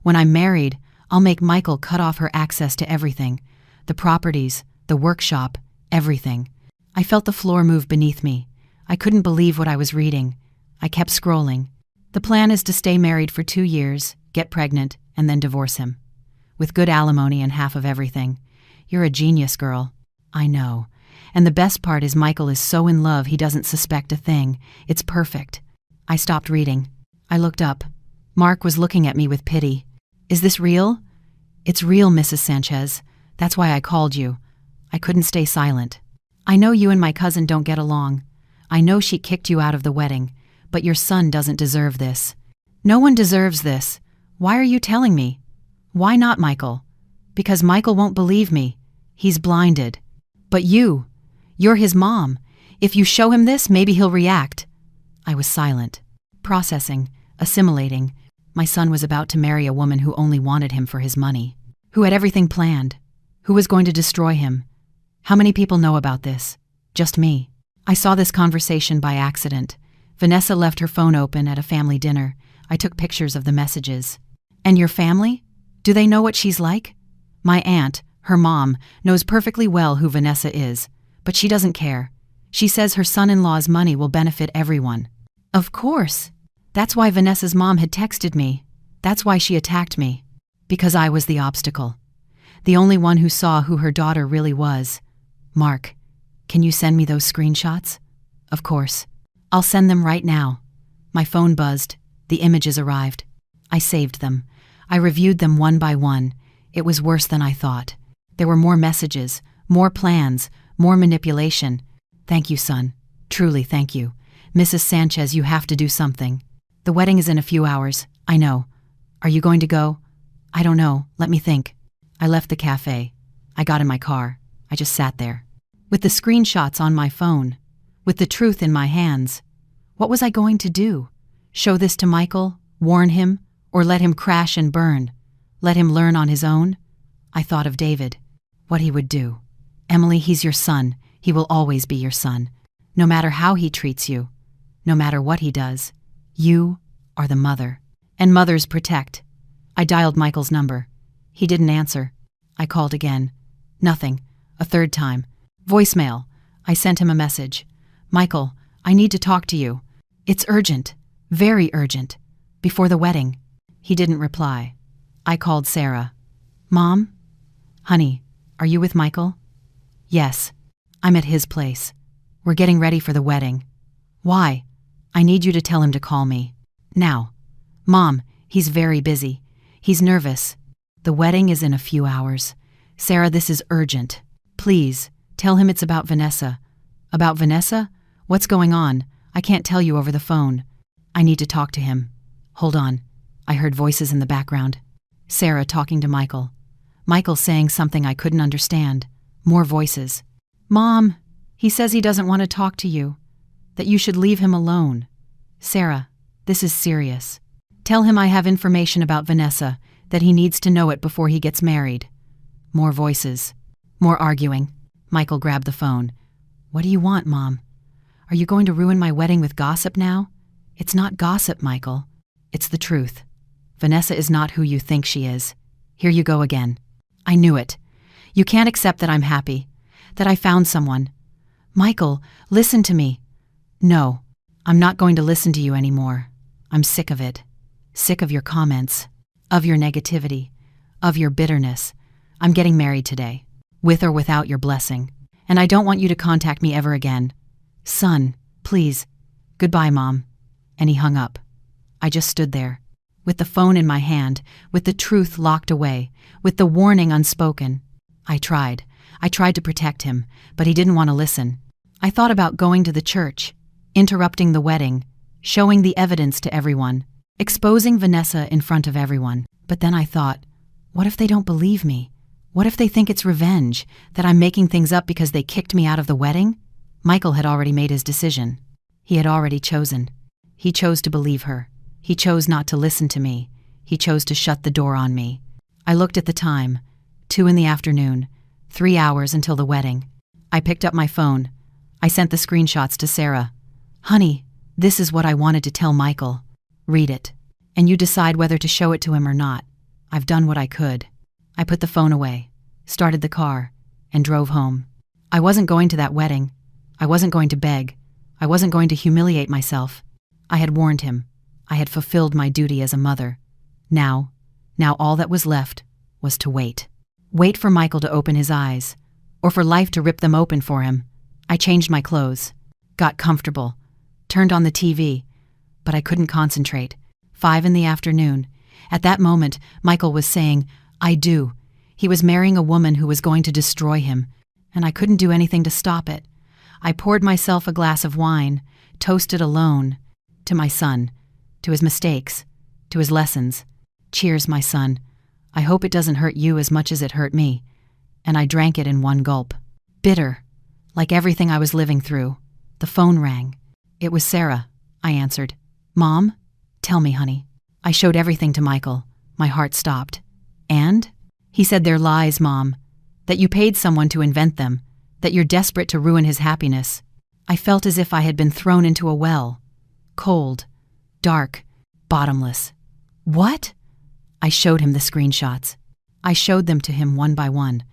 When I'm married, I'll make Michael cut off her access to everything. The properties, the workshop, everything." I felt the floor move beneath me. I couldn't believe what I was reading. I kept scrolling. The plan is to stay married for 2 years, get pregnant, and then divorce him. With good alimony and half of everything. You're a genius, girl. I know. And the best part is Michael is so in love he doesn't suspect a thing. It's perfect. I stopped reading. I looked up. Mark was looking at me with pity. Is this real? It's real, Mrs. Sanchez. That's why I called you. I couldn't stay silent. I know you and my cousin don't get along. I know she kicked you out of the wedding, but your son doesn't deserve this. No one deserves this. Why are you telling me? Why not, Michael? Because Michael won't believe me. He's blinded. But you're his mom. If you show him this, maybe he'll react. I was silent, processing, assimilating. My son was about to marry a woman who only wanted him for his money, who had everything planned, who was going to destroy him. How many people know about this? Just me. I saw this conversation by accident. Vanessa left her phone open at a family dinner. I took pictures of the messages. And your family? Do they know what she's like? My aunt, her mom, knows perfectly well who Vanessa is, but she doesn't care. She says her son-in-law's money will benefit everyone. Of course. That's why Vanessa's mom had texted me. That's why she attacked me. Because I was the obstacle. The only one who saw who her daughter really was. Mark, can you send me those screenshots? Of course. I'll send them right now. My phone buzzed. The images arrived. I saved them. I reviewed them one by one. It was worse than I thought. There were more messages, more plans, more manipulation. Thank you, son. Truly, thank you. Mrs. Sanchez, you have to do something. The wedding is in a few hours. I know. Are you going to go? I don't know. Let me think. I left the cafe. I got in my car. I just sat there. With the screenshots on my phone. With the truth in my hands. What was I going to do? Show this to Michael? Warn him? Or let him crash and burn? Let him learn on his own? I thought of David. What he would do. Emily, he's your son. He will always be your son. No matter how he treats you. No matter what he does. You are the mother. And mothers protect. I dialed Michael's number. He didn't answer. I called again. Nothing. A third time. Voicemail. I sent him a message. Michael, I need to talk to you. It's urgent. Very urgent. Before the wedding. He didn't reply. I called Sarah. Mom? Honey, are you with Michael? Yes. I'm at his place. We're getting ready for the wedding. Why? I need you to tell him to call me. Now. Mom, he's very busy. He's nervous. The wedding is in a few hours. Sarah, this is urgent. Please, tell him it's about Vanessa. About Vanessa? What's going on? I can't tell you over the phone. I need to talk to him. Hold on. I heard voices in the background. Sarah talking to Michael. Michael saying something I couldn't understand. More voices. Mom, he says he doesn't want to talk to you. That you should leave him alone. Sarah, this is serious. Tell him I have information about Vanessa, that he needs to know it before he gets married. More voices. More arguing. Michael grabbed the phone. What do you want, Mom? Are you going to ruin my wedding with gossip now? It's not gossip, Michael. It's the truth. Vanessa is not who you think she is. Here you go again. I knew it. You can't accept that I'm happy. That I found someone. Michael, listen to me. No, I'm not going to listen to you anymore. I'm sick of it. Sick of your comments. Of your negativity. Of your bitterness. I'm getting married today. With or without your blessing. And I don't want you to contact me ever again. Son, please. Goodbye, Mom. And he hung up. I just stood there. With the phone in my hand. With the truth locked away. With the warning unspoken. I tried to protect him, but he didn't want to listen. I thought about going to the church. Interrupting the wedding. Showing the evidence to everyone. Exposing Vanessa in front of everyone. But then I thought, what if they don't believe me? What if they think it's revenge, that I'm making things up because they kicked me out of the wedding? Michael had already made his decision. He had already chosen. He chose to believe her. He chose not to listen to me. He chose to shut the door on me. I looked at the time. 2 p.m. 3 hours until the wedding. I picked up my phone. I sent the screenshots to Sarah. Honey, this is what I wanted to tell Michael. Read it. And you decide whether to show it to him or not. I've done what I could. I put the phone away, started the car, and drove home. I wasn't going to that wedding. I wasn't going to beg. I wasn't going to humiliate myself. I had warned him. I had fulfilled my duty as a mother. Now all that was left was to wait. Wait for Michael to open his eyes, or for life to rip them open for him. I changed my clothes, got comfortable, turned on the TV, but I couldn't concentrate. 5 p.m. At that moment, Michael was saying, "I do." He was marrying a woman who was going to destroy him, and I couldn't do anything to stop it. I poured myself a glass of wine, toasted alone, to my son, to his mistakes, to his lessons. "Cheers, my son. I hope it doesn't hurt you as much as it hurt me." And I drank it in one gulp. Bitter, like everything I was living through. The phone rang. It was Sarah, I answered. "Mom? Tell me, honey." I showed everything to Michael. My heart stopped. "And?" He said, "They're lies, Mom. That you paid someone to invent them. That you're desperate to ruin his happiness." I felt as if I had been thrown into a well. Cold, dark, bottomless. "What?" I showed him the screenshots. I showed them to him one by one.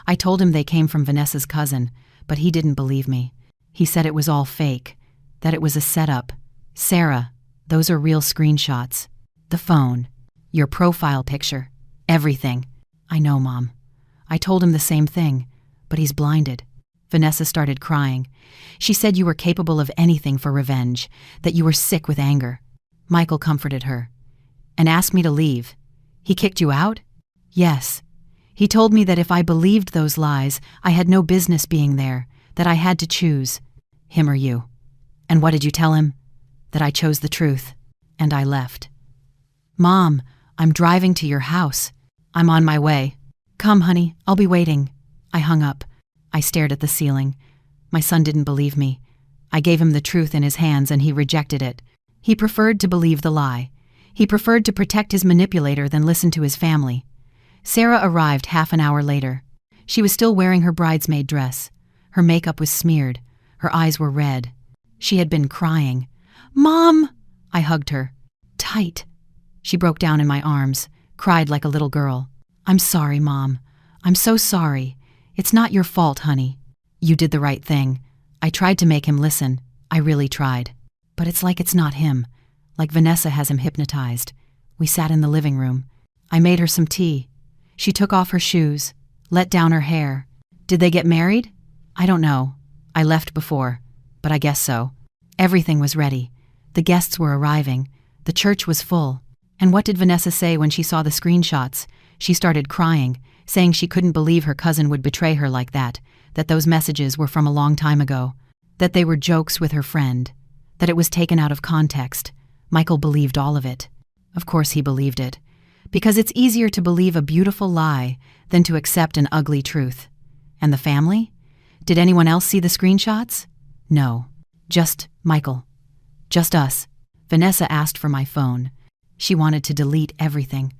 I told him they came from Vanessa's cousin, but he didn't believe me. He said it was all fake, that it was a setup. "Sarah, those are real screenshots. The phone, your profile picture, everything." "I know, Mom." I told him the same thing, but he's blinded. Vanessa started crying. She said you were capable of anything for revenge, that you were sick with anger. Michael comforted her and asked me to leave. "He kicked you out?" "Yes. He told me that if I believed those lies, I had no business being there, that I had to choose, him or you." "And what did you tell him?" "That I chose the truth, and I left." "Mom, I'm driving to your house." "I'm on my way." "Come, honey, I'll be waiting." I hung up. I stared at the ceiling. My son didn't believe me. I gave him the truth in his hands and he rejected it. He preferred to believe the lie. He preferred to protect his manipulator than listen to his family. Sarah arrived half an hour later. She was still wearing her bridesmaid dress. Her makeup was smeared. Her eyes were red. She had been crying. "Mom!" I hugged her. Tight. She broke down in my arms, cried like a little girl. "I'm sorry, Mom. I'm so sorry. It's not your fault, honey. You did the right thing. I tried to make him listen. I really tried. But it's like it's not him. Like Vanessa has him hypnotized." We sat in the living room. I made her some tea. She took off her shoes, let down her hair. "Did they get married?" "I don't know. I left before, but I guess so." Everything was ready. The guests were arriving. The church was full. And what did Vanessa say when she saw the screenshots? She started crying, saying she couldn't believe her cousin would betray her like that those messages were from a long time ago, that they were jokes with her friend, that it was taken out of context. Michael believed all of it. Of course he believed it, because it's easier to believe a beautiful lie than to accept an ugly truth. And the family? Did anyone else see the screenshots? No. Just Michael. Just us. Vanessa asked for my phone. She wanted to delete everything.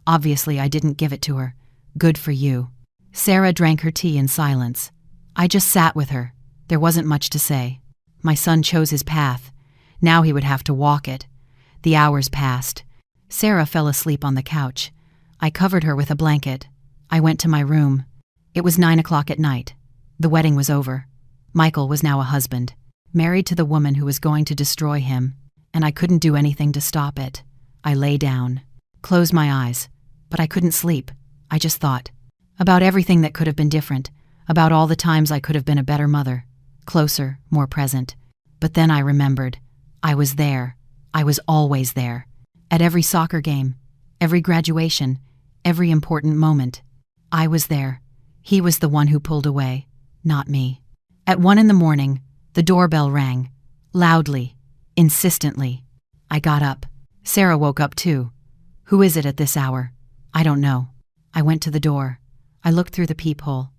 Obviously, I didn't give it to her. Good for you. Sarah drank her tea in silence. I just sat with her. There wasn't much to say. My son chose his path. Now he would have to walk it. The hours passed. Sarah fell asleep on the couch. I covered her with a blanket. I went to my room. It was 9 p.m. The wedding was over. Michael was now a husband, married to the woman who was going to destroy him, and I couldn't do anything to stop it. I lay down, closed my eyes, but I couldn't sleep. I just thought about everything that could have been different, about all the times I could have been a better mother, closer, more present. But then I remembered. I was there. I was always there. At every soccer game, every graduation, every important moment. I was there. He was the one who pulled away, not me. At 1 a.m, the doorbell rang, loudly, insistently. I got up. Sarah woke up too. "Who is it at this hour?" "I don't know." I went to the door. I looked through the peephole.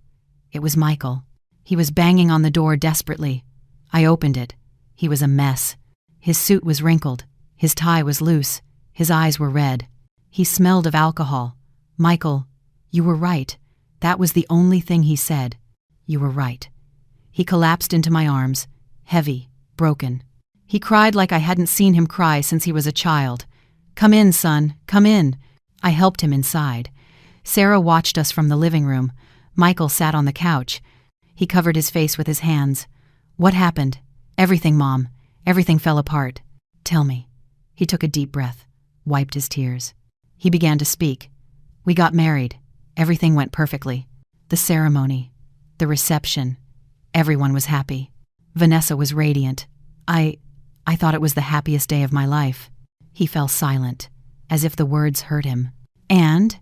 It was Michael. He was banging on the door desperately. I opened it. He was a mess. His suit was wrinkled. His tie was loose. His eyes were red. He smelled of alcohol. "Michael, you were right. That was the only thing he said. You were right." He collapsed into my arms, heavy, broken. He cried like I hadn't seen him cry since he was a child. "Come in, son, come in." I helped him inside. Sarah watched us from the living room. Michael sat on the couch. He covered his face with his hands. "What happened? Everything, Mom. Everything fell apart. Tell me. He took a deep breath, wiped his tears. He began to speak. We got married. Everything went perfectly. The ceremony, the reception. Everyone was happy. Vanessa was radiant. I thought it was the happiest day of my life. He fell silent, as if the words hurt him. And?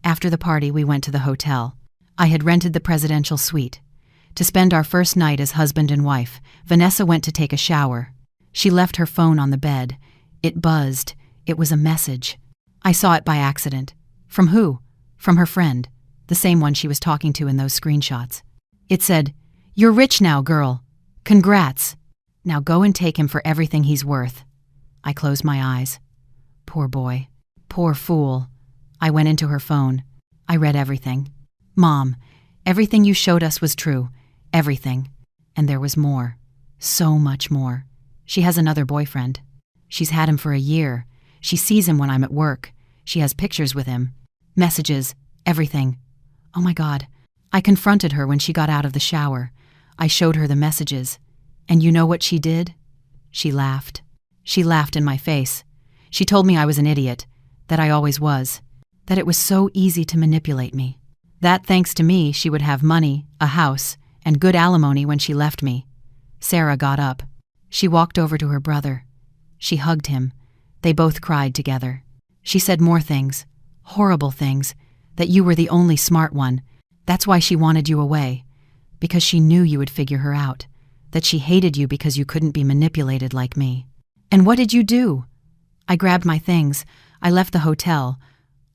After the party, we went to the hotel. I had rented the presidential suite. To spend our first night as husband and wife, Vanessa went to take a shower. She left her phone on the bed. It buzzed. It was a message. I saw it by accident. From who? From her friend, the same one she was talking to in those screenshots. It said, "You're rich now, girl. Congrats. Now go and take him for everything he's worth." I closed my eyes. Poor boy. Poor fool. I went into her phone. I read everything. Mom, everything you showed us was true. Everything. And there was more. So much more. She has another boyfriend. She's had him for a year. She sees him when I'm at work. She has pictures with him. Messages. Everything. Oh my God. I confronted her when she got out of the shower. I showed her the messages. And you know what she did? She laughed. She laughed in my face. She told me I was an idiot, that I always was, that it was so easy to manipulate me, that thanks to me she would have money, a house, and good alimony when she left me. Sarah got up. She walked over to her brother. She hugged him. They both cried together. She said more things, horrible things, that you were the only smart one. That's why she wanted you away, because she knew you would figure her out, that she hated you because you couldn't be manipulated like me. And what did you do? I grabbed my things. I left the hotel.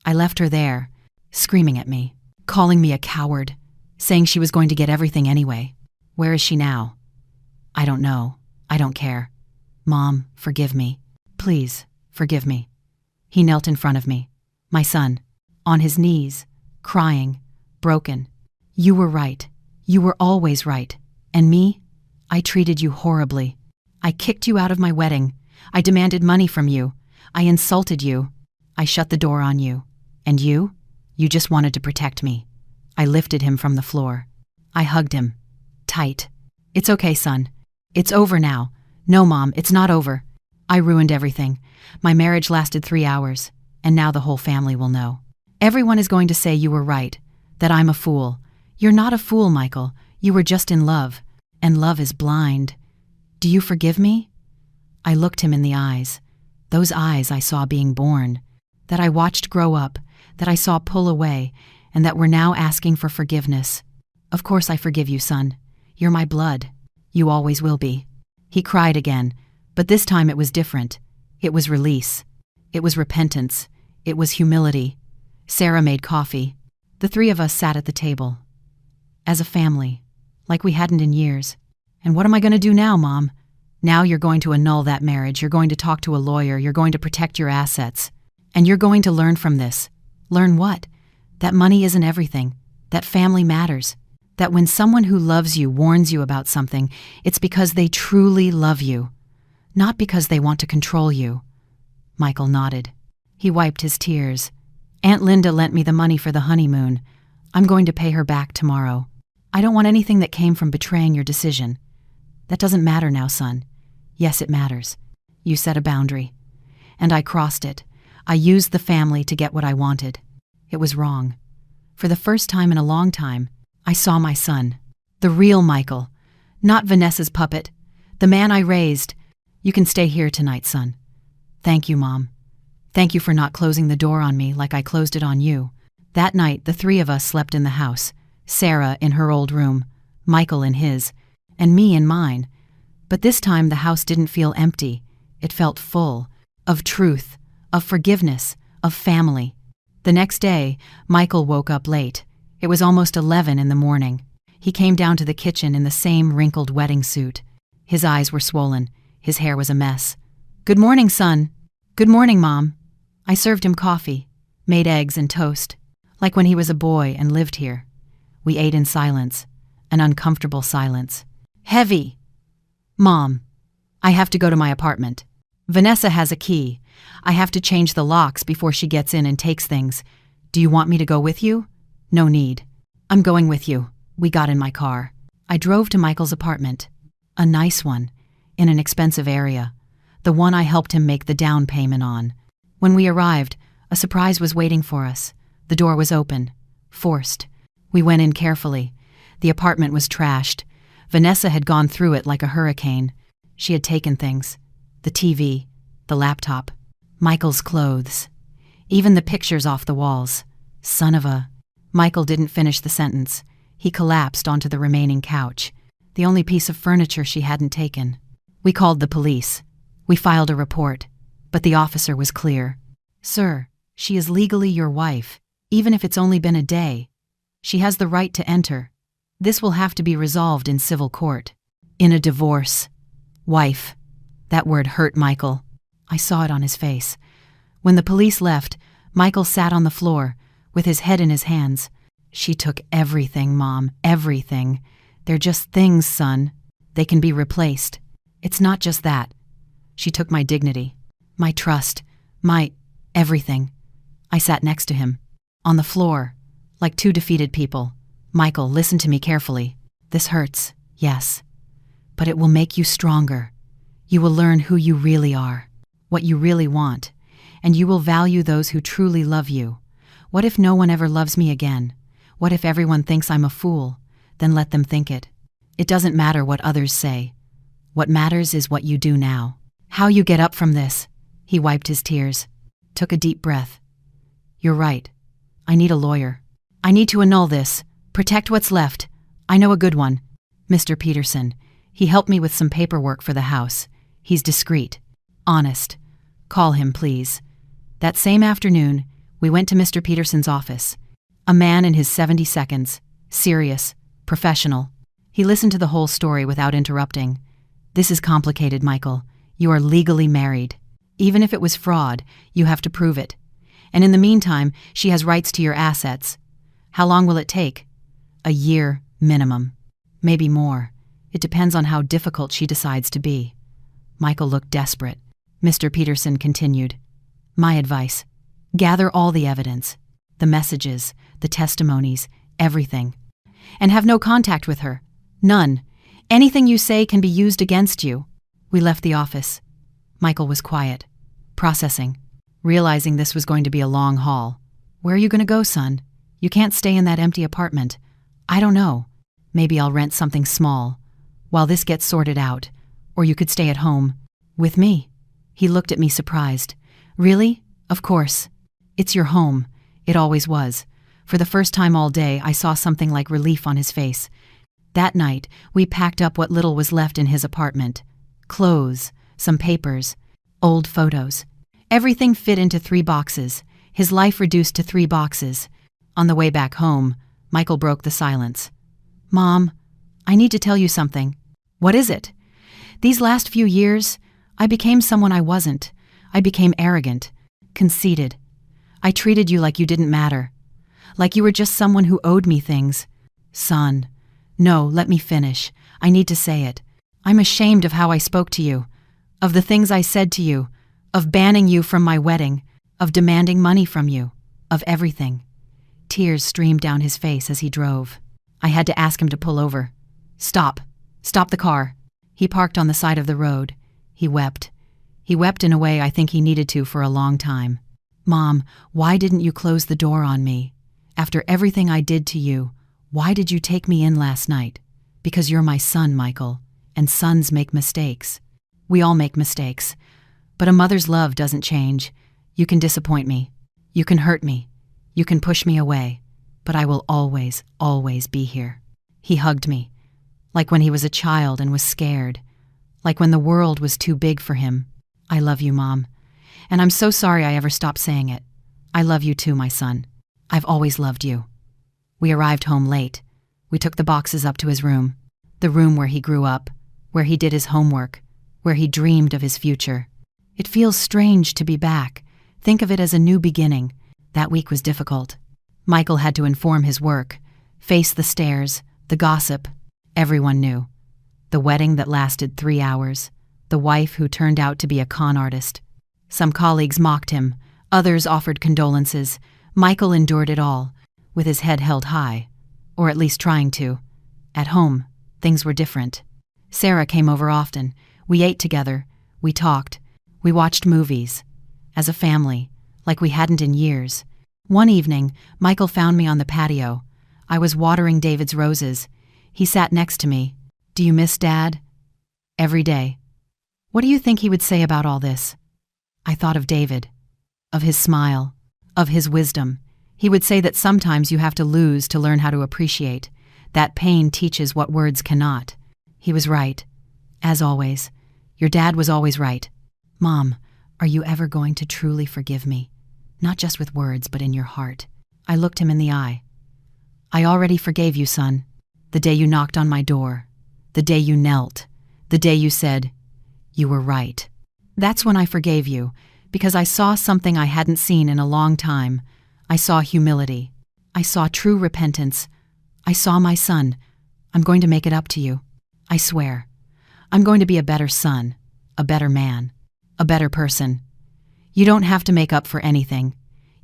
I left her there, screaming at me, calling me a coward, saying she was going to get everything anyway. Where is she now? I don't know. I don't care. Mom, forgive me. Please, forgive me. He knelt in front of me, my son, on his knees, crying, broken. You were right. You were always right. And me? I treated you horribly. I kicked you out of my wedding. I demanded money from you. I insulted you. I shut the door on you. And you? You just wanted to protect me. I lifted him from the floor. I hugged him. Tight. It's okay, son. It's over now. No, Mom, it's not over. I ruined everything. My marriage lasted 3 hours, and now the whole family will know. Everyone is going to say you were right, that I'm a fool. You're not a fool, Michael. You were just in love, and love is blind. Do you forgive me? I looked him in the eyes. Those eyes I saw being born, that I watched grow up, that I saw pull away, and that were now asking for forgiveness. Of course I forgive you, son. You're my blood. You always will be. He cried again, but this time it was different. It was release. It was repentance. It was humility. Sarah made coffee. The 3 of us sat at the table. As a family, like we hadn't in years. And what am I going to do now, Mom? Now you're going to annul that marriage. You're going to talk to a lawyer. You're going to protect your assets. And you're going to learn from this. Learn what? That money isn't everything. That family matters. That when someone who loves you warns you about something, it's because they truly love you, not because they want to control you. Michael nodded. He wiped his tears. Aunt Linda lent me the money for the honeymoon. I'm going to pay her back tomorrow. I don't want anything that came from betraying your decision. That doesn't matter now, son. Yes, it matters. You set a boundary. And I crossed it. I used the family to get what I wanted. It was wrong. For the first time in a long time, I saw my son. The real Michael. Not Vanessa's puppet. The man I raised. You can stay here tonight, son. Thank you, Mom. Thank you for not closing the door on me like I closed it on you. That night, the 3 of us slept in the house. Sarah in her old room, Michael in his, and me in mine. But this time the house didn't feel empty. It felt full. Of truth. Of forgiveness. Of family. The next day, Michael woke up late. It was almost 11 in the morning. He came down to the kitchen in the same wrinkled wedding suit. His eyes were swollen. His hair was a mess. Good morning, son. Good morning, Mom. I served him coffee, made eggs and toast, like when he was a boy and lived here. We ate in silence, an uncomfortable silence. Heavy. Mom, I have to go to my apartment. Vanessa has a key. I have to change the locks before she gets in and takes things. Do you want me to go with you? No need. I'm going with you. We got in my car. I drove to Michael's apartment. A nice one. in an expensive area, the one I helped him make the down payment on. When we arrived, a surprise was waiting for us. The door was open, forced. We went in carefully. The apartment was trashed. Vanessa had gone through it like a hurricane. She had taken things. The TV, the laptop, Michael's clothes, even the pictures off the walls. Son of a... Michael didn't finish the sentence. He collapsed onto the remaining couch, the only piece of furniture she hadn't taken. We called the police. We filed a report, but the officer was clear. Sir, she is legally your wife, even if it's only been a day. She has the right to enter. This will have to be resolved in civil court. In a divorce. Wife. That word hurt Michael. I saw it on his face. When the police left, Michael sat on the floor, with his head in his hands. She took everything, Mom, everything. They're just things, son. They can be replaced. It's not just that. She took my dignity, my trust, my everything. I sat next to him, on the floor, like two defeated people. Michael, listen to me carefully. This hurts, yes, but it will make you stronger. You will learn who you really are, what you really want, and you will value those who truly love you. What if no one ever loves me again? What if everyone thinks I'm a fool? Then let them think it. It doesn't matter what others say. What matters is what you do now. How you get up from this. He wiped his tears, took a deep breath. You're right. I need a lawyer. I need to annul this, protect what's left. I know a good one. Mr. Peterson. He helped me with some paperwork for the house. He's discreet, honest. Call him, please. That same afternoon, we went to Mr. Peterson's office. A man in his 72nd, serious, professional. He listened to the whole story without interrupting. This is complicated, Michael. You are legally married. Even if it was fraud, you have to prove it. And in the meantime, she has rights to your assets. How long will it take? A year, minimum. Maybe more. It depends on how difficult she decides to be. Michael looked desperate. Mr. Peterson continued. My advice. Gather all the evidence. The messages, the testimonies, everything. And have no contact with her. None. Anything you say can be used against you. We left the office. Michael was quiet, processing, realizing this was going to be a long haul. Where are you going to go, son? You can't stay in that empty apartment. I don't know. Maybe I'll rent something small, while this gets sorted out. Or you could stay at home. With me. He looked at me surprised. Really? Of course. It's your home. It always was. For the first time all day, I saw something like relief on his face. That night, we packed up what little was left in his apartment. Clothes, some papers, old photos. Everything fit into 3 boxes, his life reduced to 3 boxes. On the way back home, Michael broke the silence. Mom, I need to tell you something. What is it? These last few years, I became someone I wasn't. I became arrogant, conceited. I treated you like you didn't matter, like you were just someone who owed me things. Son, no, let me finish. I need to say it. I'm ashamed of how I spoke to you, of the things I said to you, of banning you from my wedding, of demanding money from you, of everything. Tears streamed down his face as he drove. I had to ask him to pull over. Stop. Stop the car. He parked on the side of the road. He wept. He wept in a way I think he needed to for a long time. Mom, why didn't you close the door on me? After everything I did to you, why did you take me in last night? Because you're my son, Michael, and sons make mistakes. We all make mistakes. But a mother's love doesn't change. You can disappoint me. You can hurt me. You can push me away. But I will always, always be here. He hugged me, like when he was a child and was scared, like when the world was too big for him. I love you, Mom. And I'm so sorry I ever stopped saying it. I love you too, my son. I've always loved you. We arrived home late. We took the boxes up to his room, the room where he grew up, where he did his homework, where he dreamed of his future. It feels strange to be back. Think of it as a new beginning. That week was difficult. Michael had to inform his work, face the stares, the gossip. Everyone knew. The wedding that lasted 3 hours. The wife who turned out to be a con artist. Some colleagues mocked him. Others offered condolences. Michael endured it all, with his head held high, or at least trying to. At home, things were different. Sarah came over often. We ate together, we talked, we watched movies. As a family, like we hadn't in years. One evening, Michael found me on the patio. I was watering David's roses. He sat next to me. "Do you miss Dad?" "Every day." What do you think he would say about all this? I thought of David, of his smile, of his wisdom. He would say that sometimes you have to lose to learn how to appreciate. That pain teaches what words cannot. He was right. As always. Your dad was always right. Mom, are you ever going to truly forgive me? Not just with words, but in your heart. I looked him in the eye. I already forgave you, son. The day you knocked on my door. The day you knelt. The day you said, "You were right." That's when I forgave you, because I saw something I hadn't seen in a long time. I saw humility. I saw true repentance. I saw my son. I'm going to make it up to you. I swear. I'm going to be a better son, a better man, a better person. You don't have to make up for anything.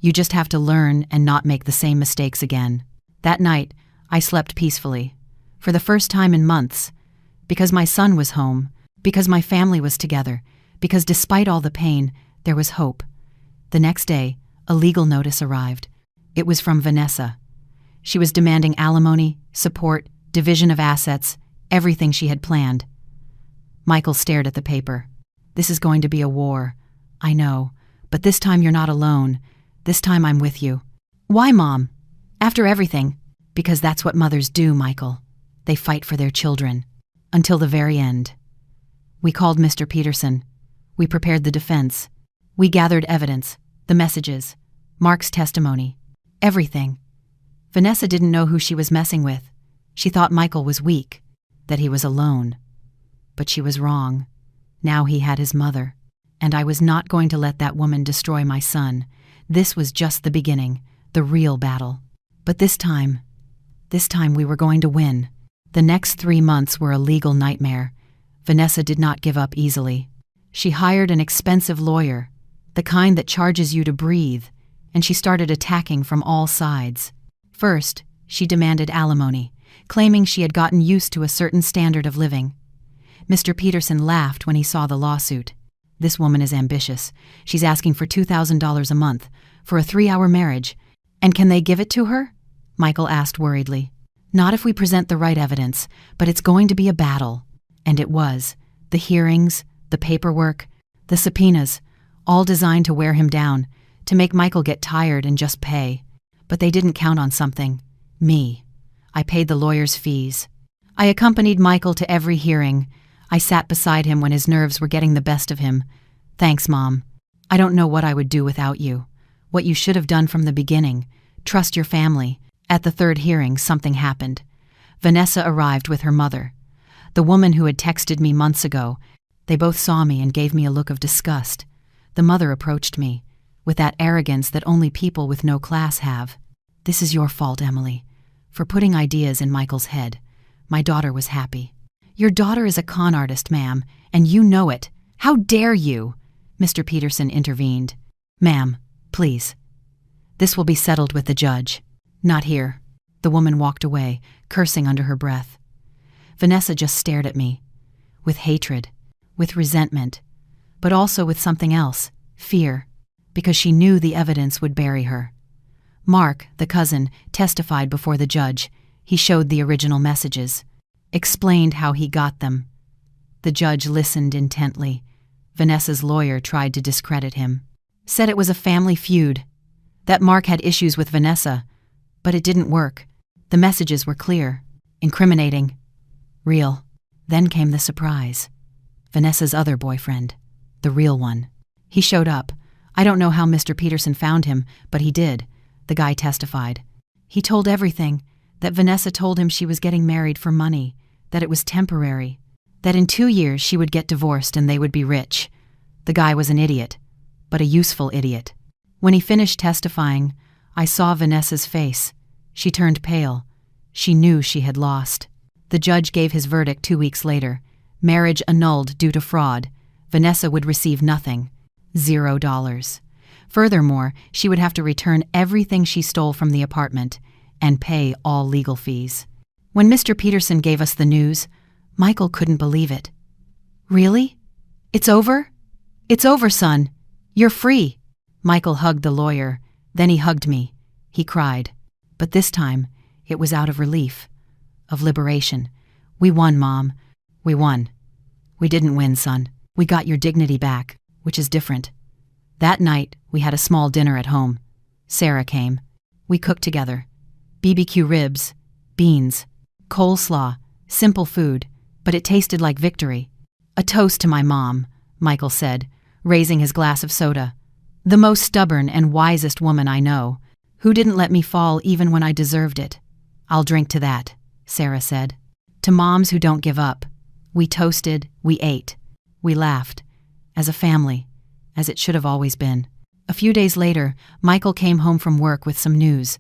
You just have to learn and not make the same mistakes again. That night, I slept peacefully, for the first time in months, because my son was home, because my family was together, because despite all the pain, there was hope. The next day, a legal notice arrived. It was from Vanessa. She was demanding alimony, support, division of assets, everything she had planned. Michael stared at the paper. This is going to be a war. I know, but this time you're not alone. This time I'm with you. Why, Mom? After everything? Because that's what mothers do, Michael. They fight for their children. Until the very end. We called Mr. Peterson. We prepared the defense. We gathered evidence, the messages, Mark's testimony, everything. Vanessa didn't know who she was messing with. She thought Michael was weak, that he was alone. But she was wrong. Now he had his mother. And I was not going to let that woman destroy my son. This was just the beginning, the real battle. But this time we were going to win. The next 3 months were a legal nightmare. Vanessa did not give up easily. She hired an expensive lawyer, the kind that charges you to breathe, and she started attacking from all sides. First, she demanded alimony, claiming she had gotten used to a certain standard of living. Mr. Peterson laughed when he saw the lawsuit. This woman is ambitious. She's asking for $2,000 a month for a 3-hour marriage. And can they give it to her? Michael asked worriedly. Not if we present the right evidence, but it's going to be a battle. And it was. The hearings, the paperwork, the subpoenas, all designed to wear him down, to make Michael get tired and just pay. But they didn't count on something. Me. I paid the lawyer's fees. I accompanied Michael to every hearing. I sat beside him when his nerves were getting the best of him. Thanks, Mom. I don't know what I would do without you. What you should have done from the beginning. Trust your family. At the 3rd hearing, something happened. Vanessa arrived with her mother. The woman who had texted me months ago. They both saw me and gave me a look of disgust. The mother approached me, with that arrogance that only people with no class have. This is your fault, Emily, for putting ideas in Michael's head. My daughter was happy. Your daughter is a con artist, ma'am, and you know it. How dare you? Mr. Peterson intervened. Ma'am, please. This will be settled with the judge. Not here. The woman walked away, cursing under her breath. Vanessa just stared at me, with hatred, with resentment, but also with something else, fear, because she knew the evidence would bury her. Mark, the cousin, testified before the judge. He showed the original messages, explained how he got them. The judge listened intently. Vanessa's lawyer tried to discredit him, said it was a family feud, that Mark had issues with Vanessa, but it didn't work. The messages were clear, incriminating, real. Then came the surprise. Vanessa's other boyfriend, the real one. He showed up. I don't know how Mr. Peterson found him, but he did. The guy testified. He told everything, that Vanessa told him she was getting married for money, that it was temporary, that in 2 years she would get divorced and they would be rich. The guy was an idiot, but a useful idiot. When he finished testifying, I saw Vanessa's face. She turned pale. She knew she had lost. The judge gave his verdict 2 weeks later. Marriage annulled due to fraud. Vanessa would receive nothing. $0. Furthermore, she would have to return everything she stole from the apartment and pay all legal fees. When Mr. Peterson gave us the news, Michael couldn't believe it. Really? It's over? It's over, son. You're free. Michael hugged the lawyer. Then he hugged me. He cried. But this time, it was out of relief, of liberation. We won, Mom. We won. We didn't win, son. We got your dignity back, which is different. That night, we had a small dinner at home. Sarah came. We cooked together. BBQ ribs, beans, coleslaw, simple food, but it tasted like victory. A toast to my mom, Michael said, raising his glass of soda. The most stubborn and wisest woman I know, who didn't let me fall even when I deserved it. I'll drink to that, Sarah said. To moms who don't give up. We toasted, we ate. We laughed. As a family, as it should have always been. A few days later, Michael came home from work with some news.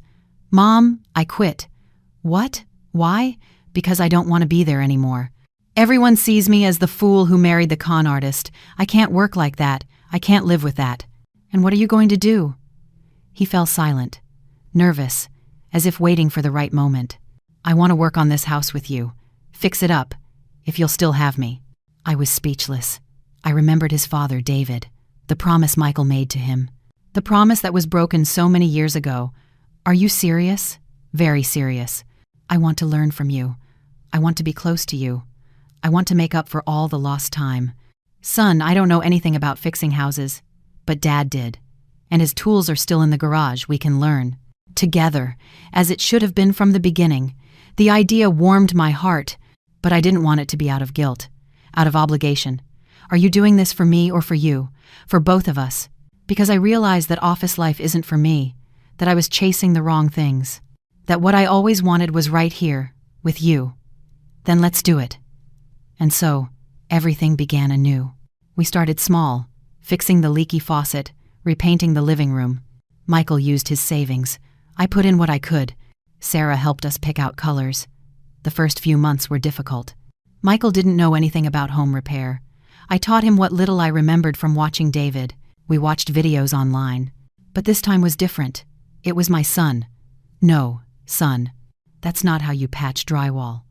Mom, I quit. What? Why? Because I don't want to be there anymore. Everyone sees me as the fool who married the con artist. I can't work like that. I can't live with that. And what are you going to do? He fell silent, nervous, as if waiting for the right moment. I want to work on this house with you. Fix it up, if you'll still have me. I was speechless. I remembered his father, David, the promise Michael made to him. The promise that was broken so many years ago. Are you serious? Very serious. I want to learn from you. I want to be close to you. I want to make up for all the lost time. Son, I don't know anything about fixing houses, but Dad did. And his tools are still in the garage. We can learn. Together, as it should have been from the beginning. The idea warmed my heart, but I didn't want it to be out of guilt, out of obligation. Are you doing this for me or for you? For both of us? Because I realized that office life isn't for me, that I was chasing the wrong things, that what I always wanted was right here, with you. Then let's do it. And so, everything began anew. We started small, fixing the leaky faucet, repainting the living room. Michael used his savings. I put in what I could. Sarah helped us pick out colors. The first few months were difficult. Michael didn't know anything about home repair. I taught him what little I remembered from watching David. We watched videos online. But this time was different. It was my son. No, son. That's not how you patch drywall.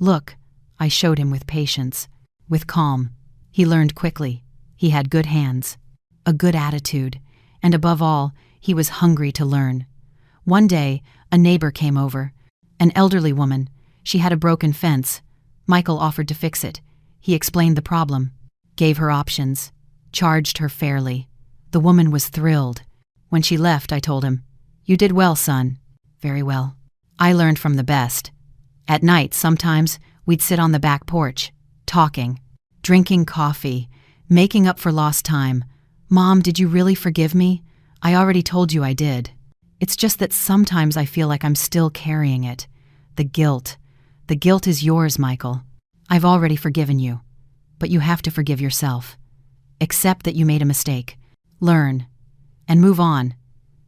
Look, I showed him with patience, with calm. He learned quickly. He had good hands, a good attitude, and above all, he was hungry to learn. One day, a neighbor came over, an elderly woman. She had a broken fence. Michael offered to fix it. He explained the problem, gave her options, charged her fairly. The woman was thrilled. When she left, I told him, "You did well, son." "Very well. I learned from the best." At night, sometimes, we'd sit on the back porch, talking, drinking coffee, making up for lost time. "Mom, did you really forgive me? I already told you I did. It's just that sometimes I feel like I'm still carrying it. The guilt. The guilt is yours, Michael. I've already forgiven you. But you have to forgive yourself. Accept that you made a mistake. Learn. And move on.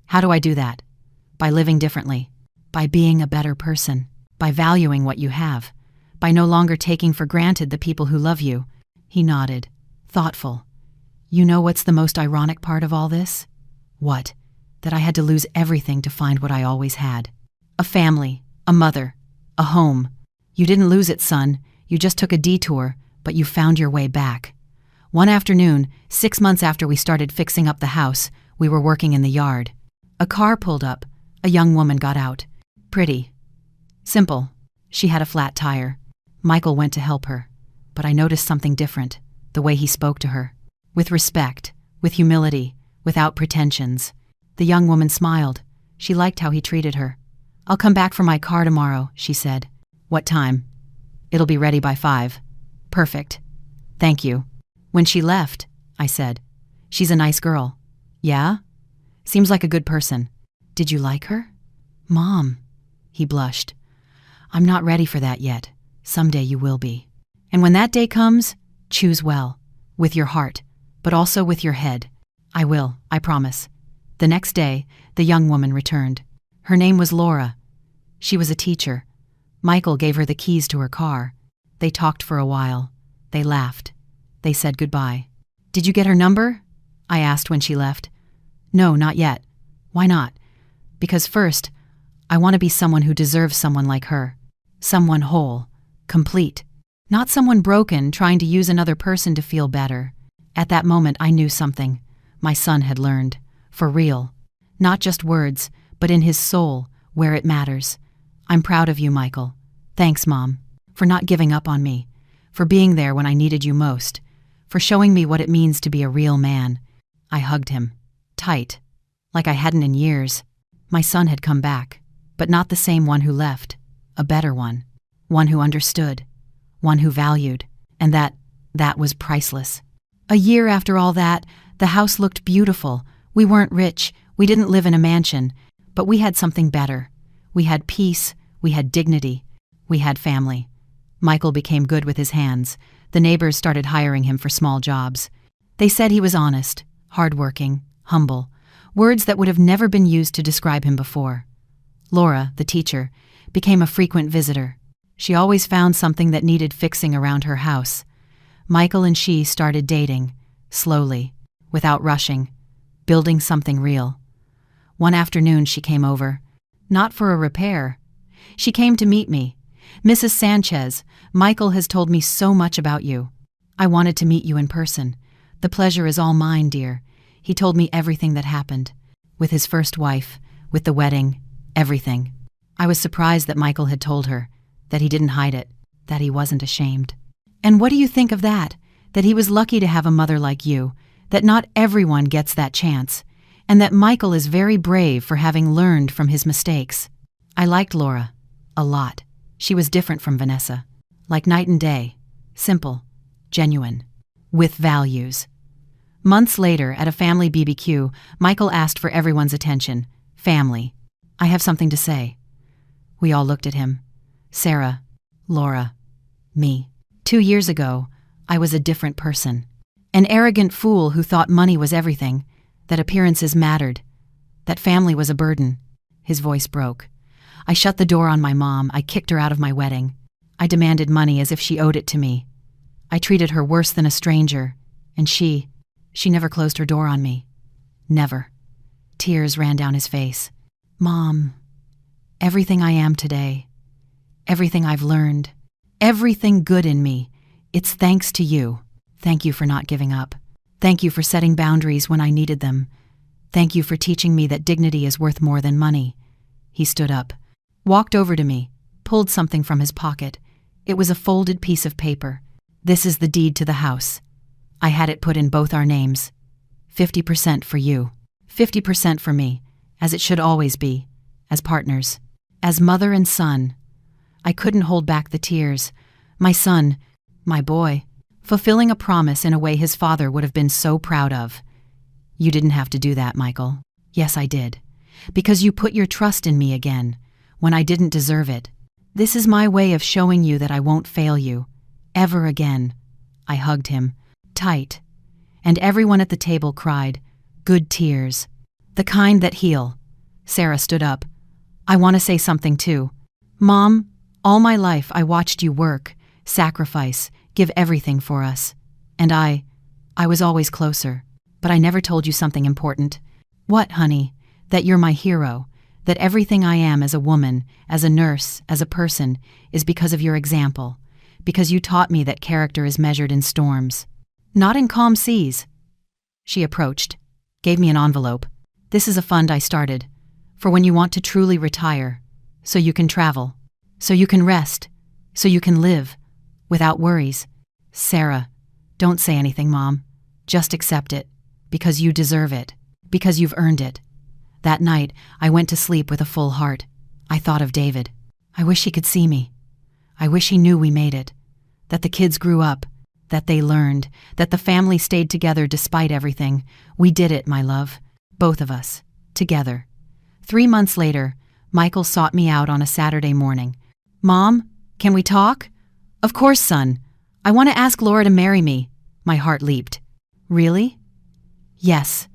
How do I do that? By living differently. By being a better person. By valuing what you have. By no longer taking for granted the people who love you." He nodded, thoughtful. "You know what's the most ironic part of all this?" "What?" "That I had to lose everything to find what I always had. A family, a mother, a home. You didn't lose it, son. You just took a detour, but you found your way back." One afternoon, 6 months after we started fixing up the house, we were working in the yard. A car pulled up. A young woman got out. Pretty. Simple. She had a flat tire. Michael went to help her. But I noticed something different, the way he spoke to her. With respect, with humility, without pretensions. The young woman smiled. She liked how he treated her. "I'll come back for my car tomorrow," she said. "What time?" "It'll be ready by 5. "Perfect. Thank you." When she left, I said, "She's a nice girl." "Yeah? Seems like a good person." "Did you like her?" "Mom," he blushed. "I'm not ready for that yet. Someday you will be. And when that day comes, choose well, with your heart, but also with your head." "I will, I promise." The next day, the young woman returned. Her name was Laura. She was a teacher. Michael gave her the keys to her car. They talked for a while. They laughed. They said goodbye. "Did you get her number?" I asked when she left. "No, not yet." "Why not?" "Because first, I want to be someone who deserves someone like her. Someone whole, complete. Not someone broken trying to use another person to feel better. At that moment, I knew something. My son had learned. For real. Not just words, but in his soul, where it matters. I'm proud of you, Michael. Thanks, Mom, for not giving up on me, for being there when I needed you most, for showing me what it means to be a real man. I hugged him, tight, like I hadn't in years. My son had come back, but not the same one who left. A better one who understood, one who valued, and that was priceless. A year after all that, the house looked beautiful. We weren't rich, we didn't live in a mansion, but we had something better. We had peace, we had dignity, we had family. Michael became good with his hands. The neighbors started hiring him for small jobs. They said he was honest, hardworking, humble, words that would have never been used to describe him before. Laura, the teacher, became a frequent visitor. She always found something that needed fixing around her house. Michael and she started dating, slowly, without rushing, building something real. One afternoon she came over, not for a repair. She came to meet me. "Mrs. Sanchez, Michael has told me so much about you. I wanted to meet you in person. The pleasure is all mine, dear. He told me everything that happened. With his first wife, with the wedding, everything." I was surprised that Michael had told her, that he didn't hide it, that he wasn't ashamed. "And what do you think of that? That he was lucky to have a mother like you, that not everyone gets that chance, and that Michael is very brave for having learned from his mistakes." I liked Laura, a lot. She was different from Vanessa, like night and day, simple, genuine, with values. Months later, at a family BBQ, Michael asked for everyone's attention. Family. "I have something to say." We all looked at him. Sarah, Laura, me. 2 years ago, I was a different person. An arrogant fool who thought money was everything, that appearances mattered, that family was a burden. His voice broke. I shut the door on my mom. I kicked her out of my wedding. I demanded money as if she owed it to me. I treated her worse than a stranger, and she never closed her door on me. Never. Tears ran down his face. "Mom, everything I am today, everything I've learned, everything good in me, it's thanks to you. Thank you for not giving up. Thank you for setting boundaries when I needed them. Thank you for teaching me that dignity is worth more than money." He stood up, walked over to me, pulled something from his pocket. It was a folded piece of paper. "This is the deed to the house. I had it put in both our names. 50% for you, 50% for me, as it should always be, as partners, as mother and son." I couldn't hold back the tears. My son, my boy, fulfilling a promise in a way his father would have been so proud of. "You didn't have to do that, Michael." "Yes, I did. Because you put your trust in me again, when I didn't deserve it. This is my way of showing you that I won't fail you, ever again." I hugged him, tight, and everyone at the table cried, good tears, the kind that heal. Sarah stood up. "I want to say something too. Mom, all my life I watched you work, sacrifice, give everything for us. And I was always closer. But I never told you something important." "What, honey?" "That you're my hero, that everything I am as a woman, as a nurse, as a person, is because of your example, because you taught me that character is measured in storms, not in calm seas." She approached, gave me an envelope. "This is a fund I started, for when you want to truly retire, so you can travel, so you can rest, so you can live, without worries." "Sarah, don't say anything, Mom. Just accept it, because you deserve it, because you've earned it." That night, I went to sleep with a full heart. I thought of David. I wish he could see me. I wish he knew we made it, that the kids grew up, that they learned, that the family stayed together despite everything. We did it, my love, both of us, together. 3 months later, Michael sought me out on a Saturday morning. "Mom, can we talk?" "Of course, son. I want to ask Laura to marry me." My heart leaped. "Really?" "Yes.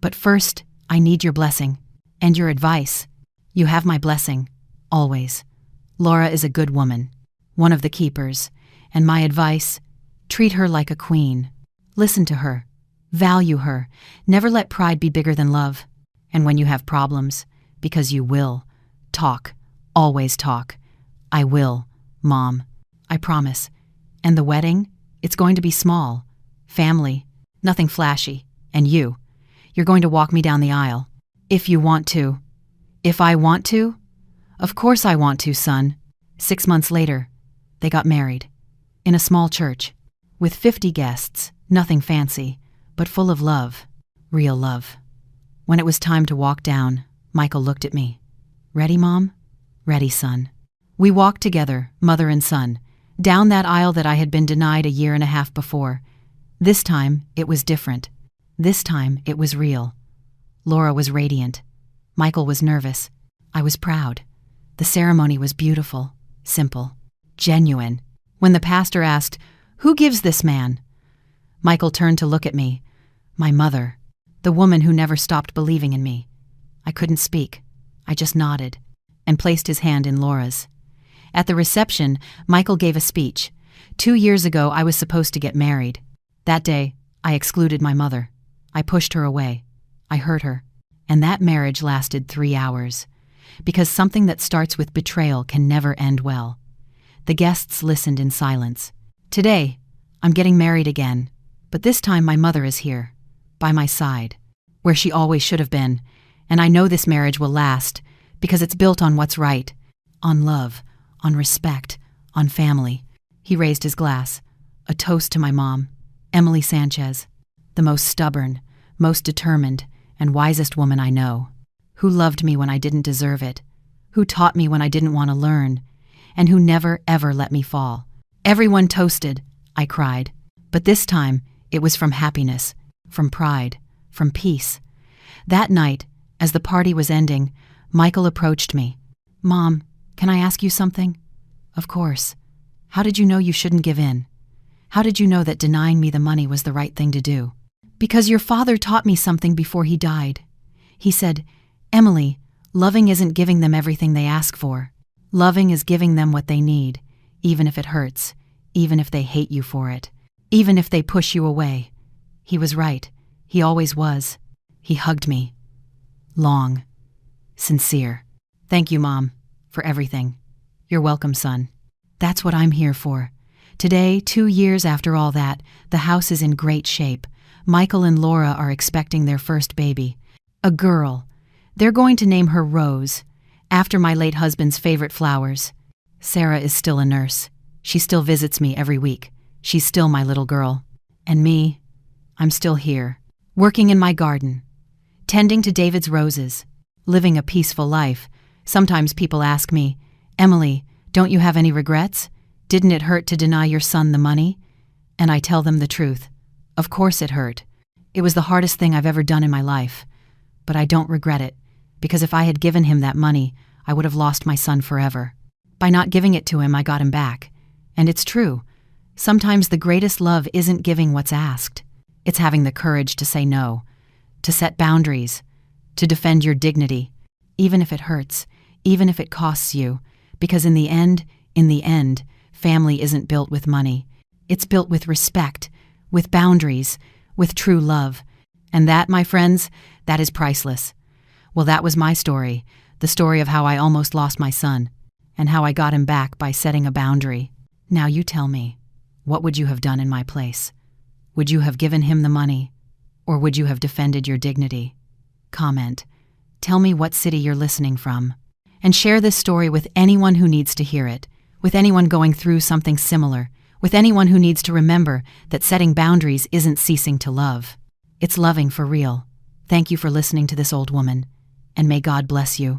But first, I need your blessing. And your advice." "You have my blessing. Always. Laura is a good woman. One of the keepers. And my advice, treat her like a queen. Listen to her. Value her. Never let pride be bigger than love. And when you have problems, because you will, talk. Always talk. I will, Mom. I promise. And the wedding? It's going to be small. Family. Nothing flashy. And you're going to walk me down the aisle. If you want to. If I want to? Of course I want to, son. 6 months later, they got married. In a small church. With 50 guests. Nothing fancy, but full of love. Real love. When it was time to walk down, Michael looked at me. Ready, Mom? Ready, son. We walked together, mother and son, down that aisle that I had been denied a year and a half before. This time, it was different. This time, it was real. Laura was radiant. Michael was nervous. I was proud. The ceremony was beautiful, simple, genuine. When the pastor asked, "Who gives this man?" Michael turned to look at me. My mother, the woman who never stopped believing in me. I couldn't speak. I just nodded and placed his hand in Laura's. At the reception, Michael gave a speech. 2 years ago, I was supposed to get married. That day, I excluded my mother. I pushed her away. I hurt her. And that marriage lasted 3 hours. Because something that starts with betrayal can never end well. The guests listened in silence. Today, I'm getting married again. But this time my mother is here, by my side, where she always should have been. And I know this marriage will last, because it's built on what's right. On love, on respect, on family. He raised his glass. A toast to my mom, Emily Sanchez, the most stubborn, most determined, and wisest woman I know, who loved me when I didn't deserve it, who taught me when I didn't want to learn, and who never, ever let me fall. Everyone toasted, I cried. But this time, it was from happiness, from pride, from peace. That night, as the party was ending, Michael approached me. Mom, can I ask you something? Of course. How did you know you shouldn't give in? How did you know that denying me the money was the right thing to do? Because your father taught me something before he died. He said, Emily, loving isn't giving them everything they ask for. Loving is giving them what they need, even if it hurts, even if they hate you for it, even if they push you away. He was right. He always was. He hugged me. Long. Sincere. Thank you, Mom, for everything. You're welcome, son. That's what I'm here for. Today, 2 years after all that, the house is in great shape. Michael and Laura are expecting their first baby. A girl. They're going to name her Rose, after my late husband's favorite flowers. Sarah is still a nurse. She still visits me every week. She's still my little girl. And me, I'm still here, working in my garden, tending to David's roses, living a peaceful life. Sometimes people ask me, Emily, don't you have any regrets? Didn't it hurt to deny your son the money? And I tell them the truth. Of course it hurt. It was the hardest thing I've ever done in my life. But I don't regret it, because if I had given him that money, I would have lost my son forever. By not giving it to him, I got him back. And it's true. Sometimes the greatest love isn't giving what's asked. It's having the courage to say no, to set boundaries, to defend your dignity, even if it hurts, even if it costs you, because in the end, family isn't built with money. It's built with respect, with boundaries, with true love. And that, my friends, that is priceless. Well, that was my story, the story of how I almost lost my son, and how I got him back by setting a boundary. Now you tell me, what would you have done in my place? Would you have given him the money, or would you have defended your dignity? Comment. Tell me what city you're listening from. And share this story with anyone who needs to hear it, with anyone going through something similar, with anyone who needs to remember that setting boundaries isn't ceasing to love. It's loving for real. Thank you for listening to this old woman, and may God bless you.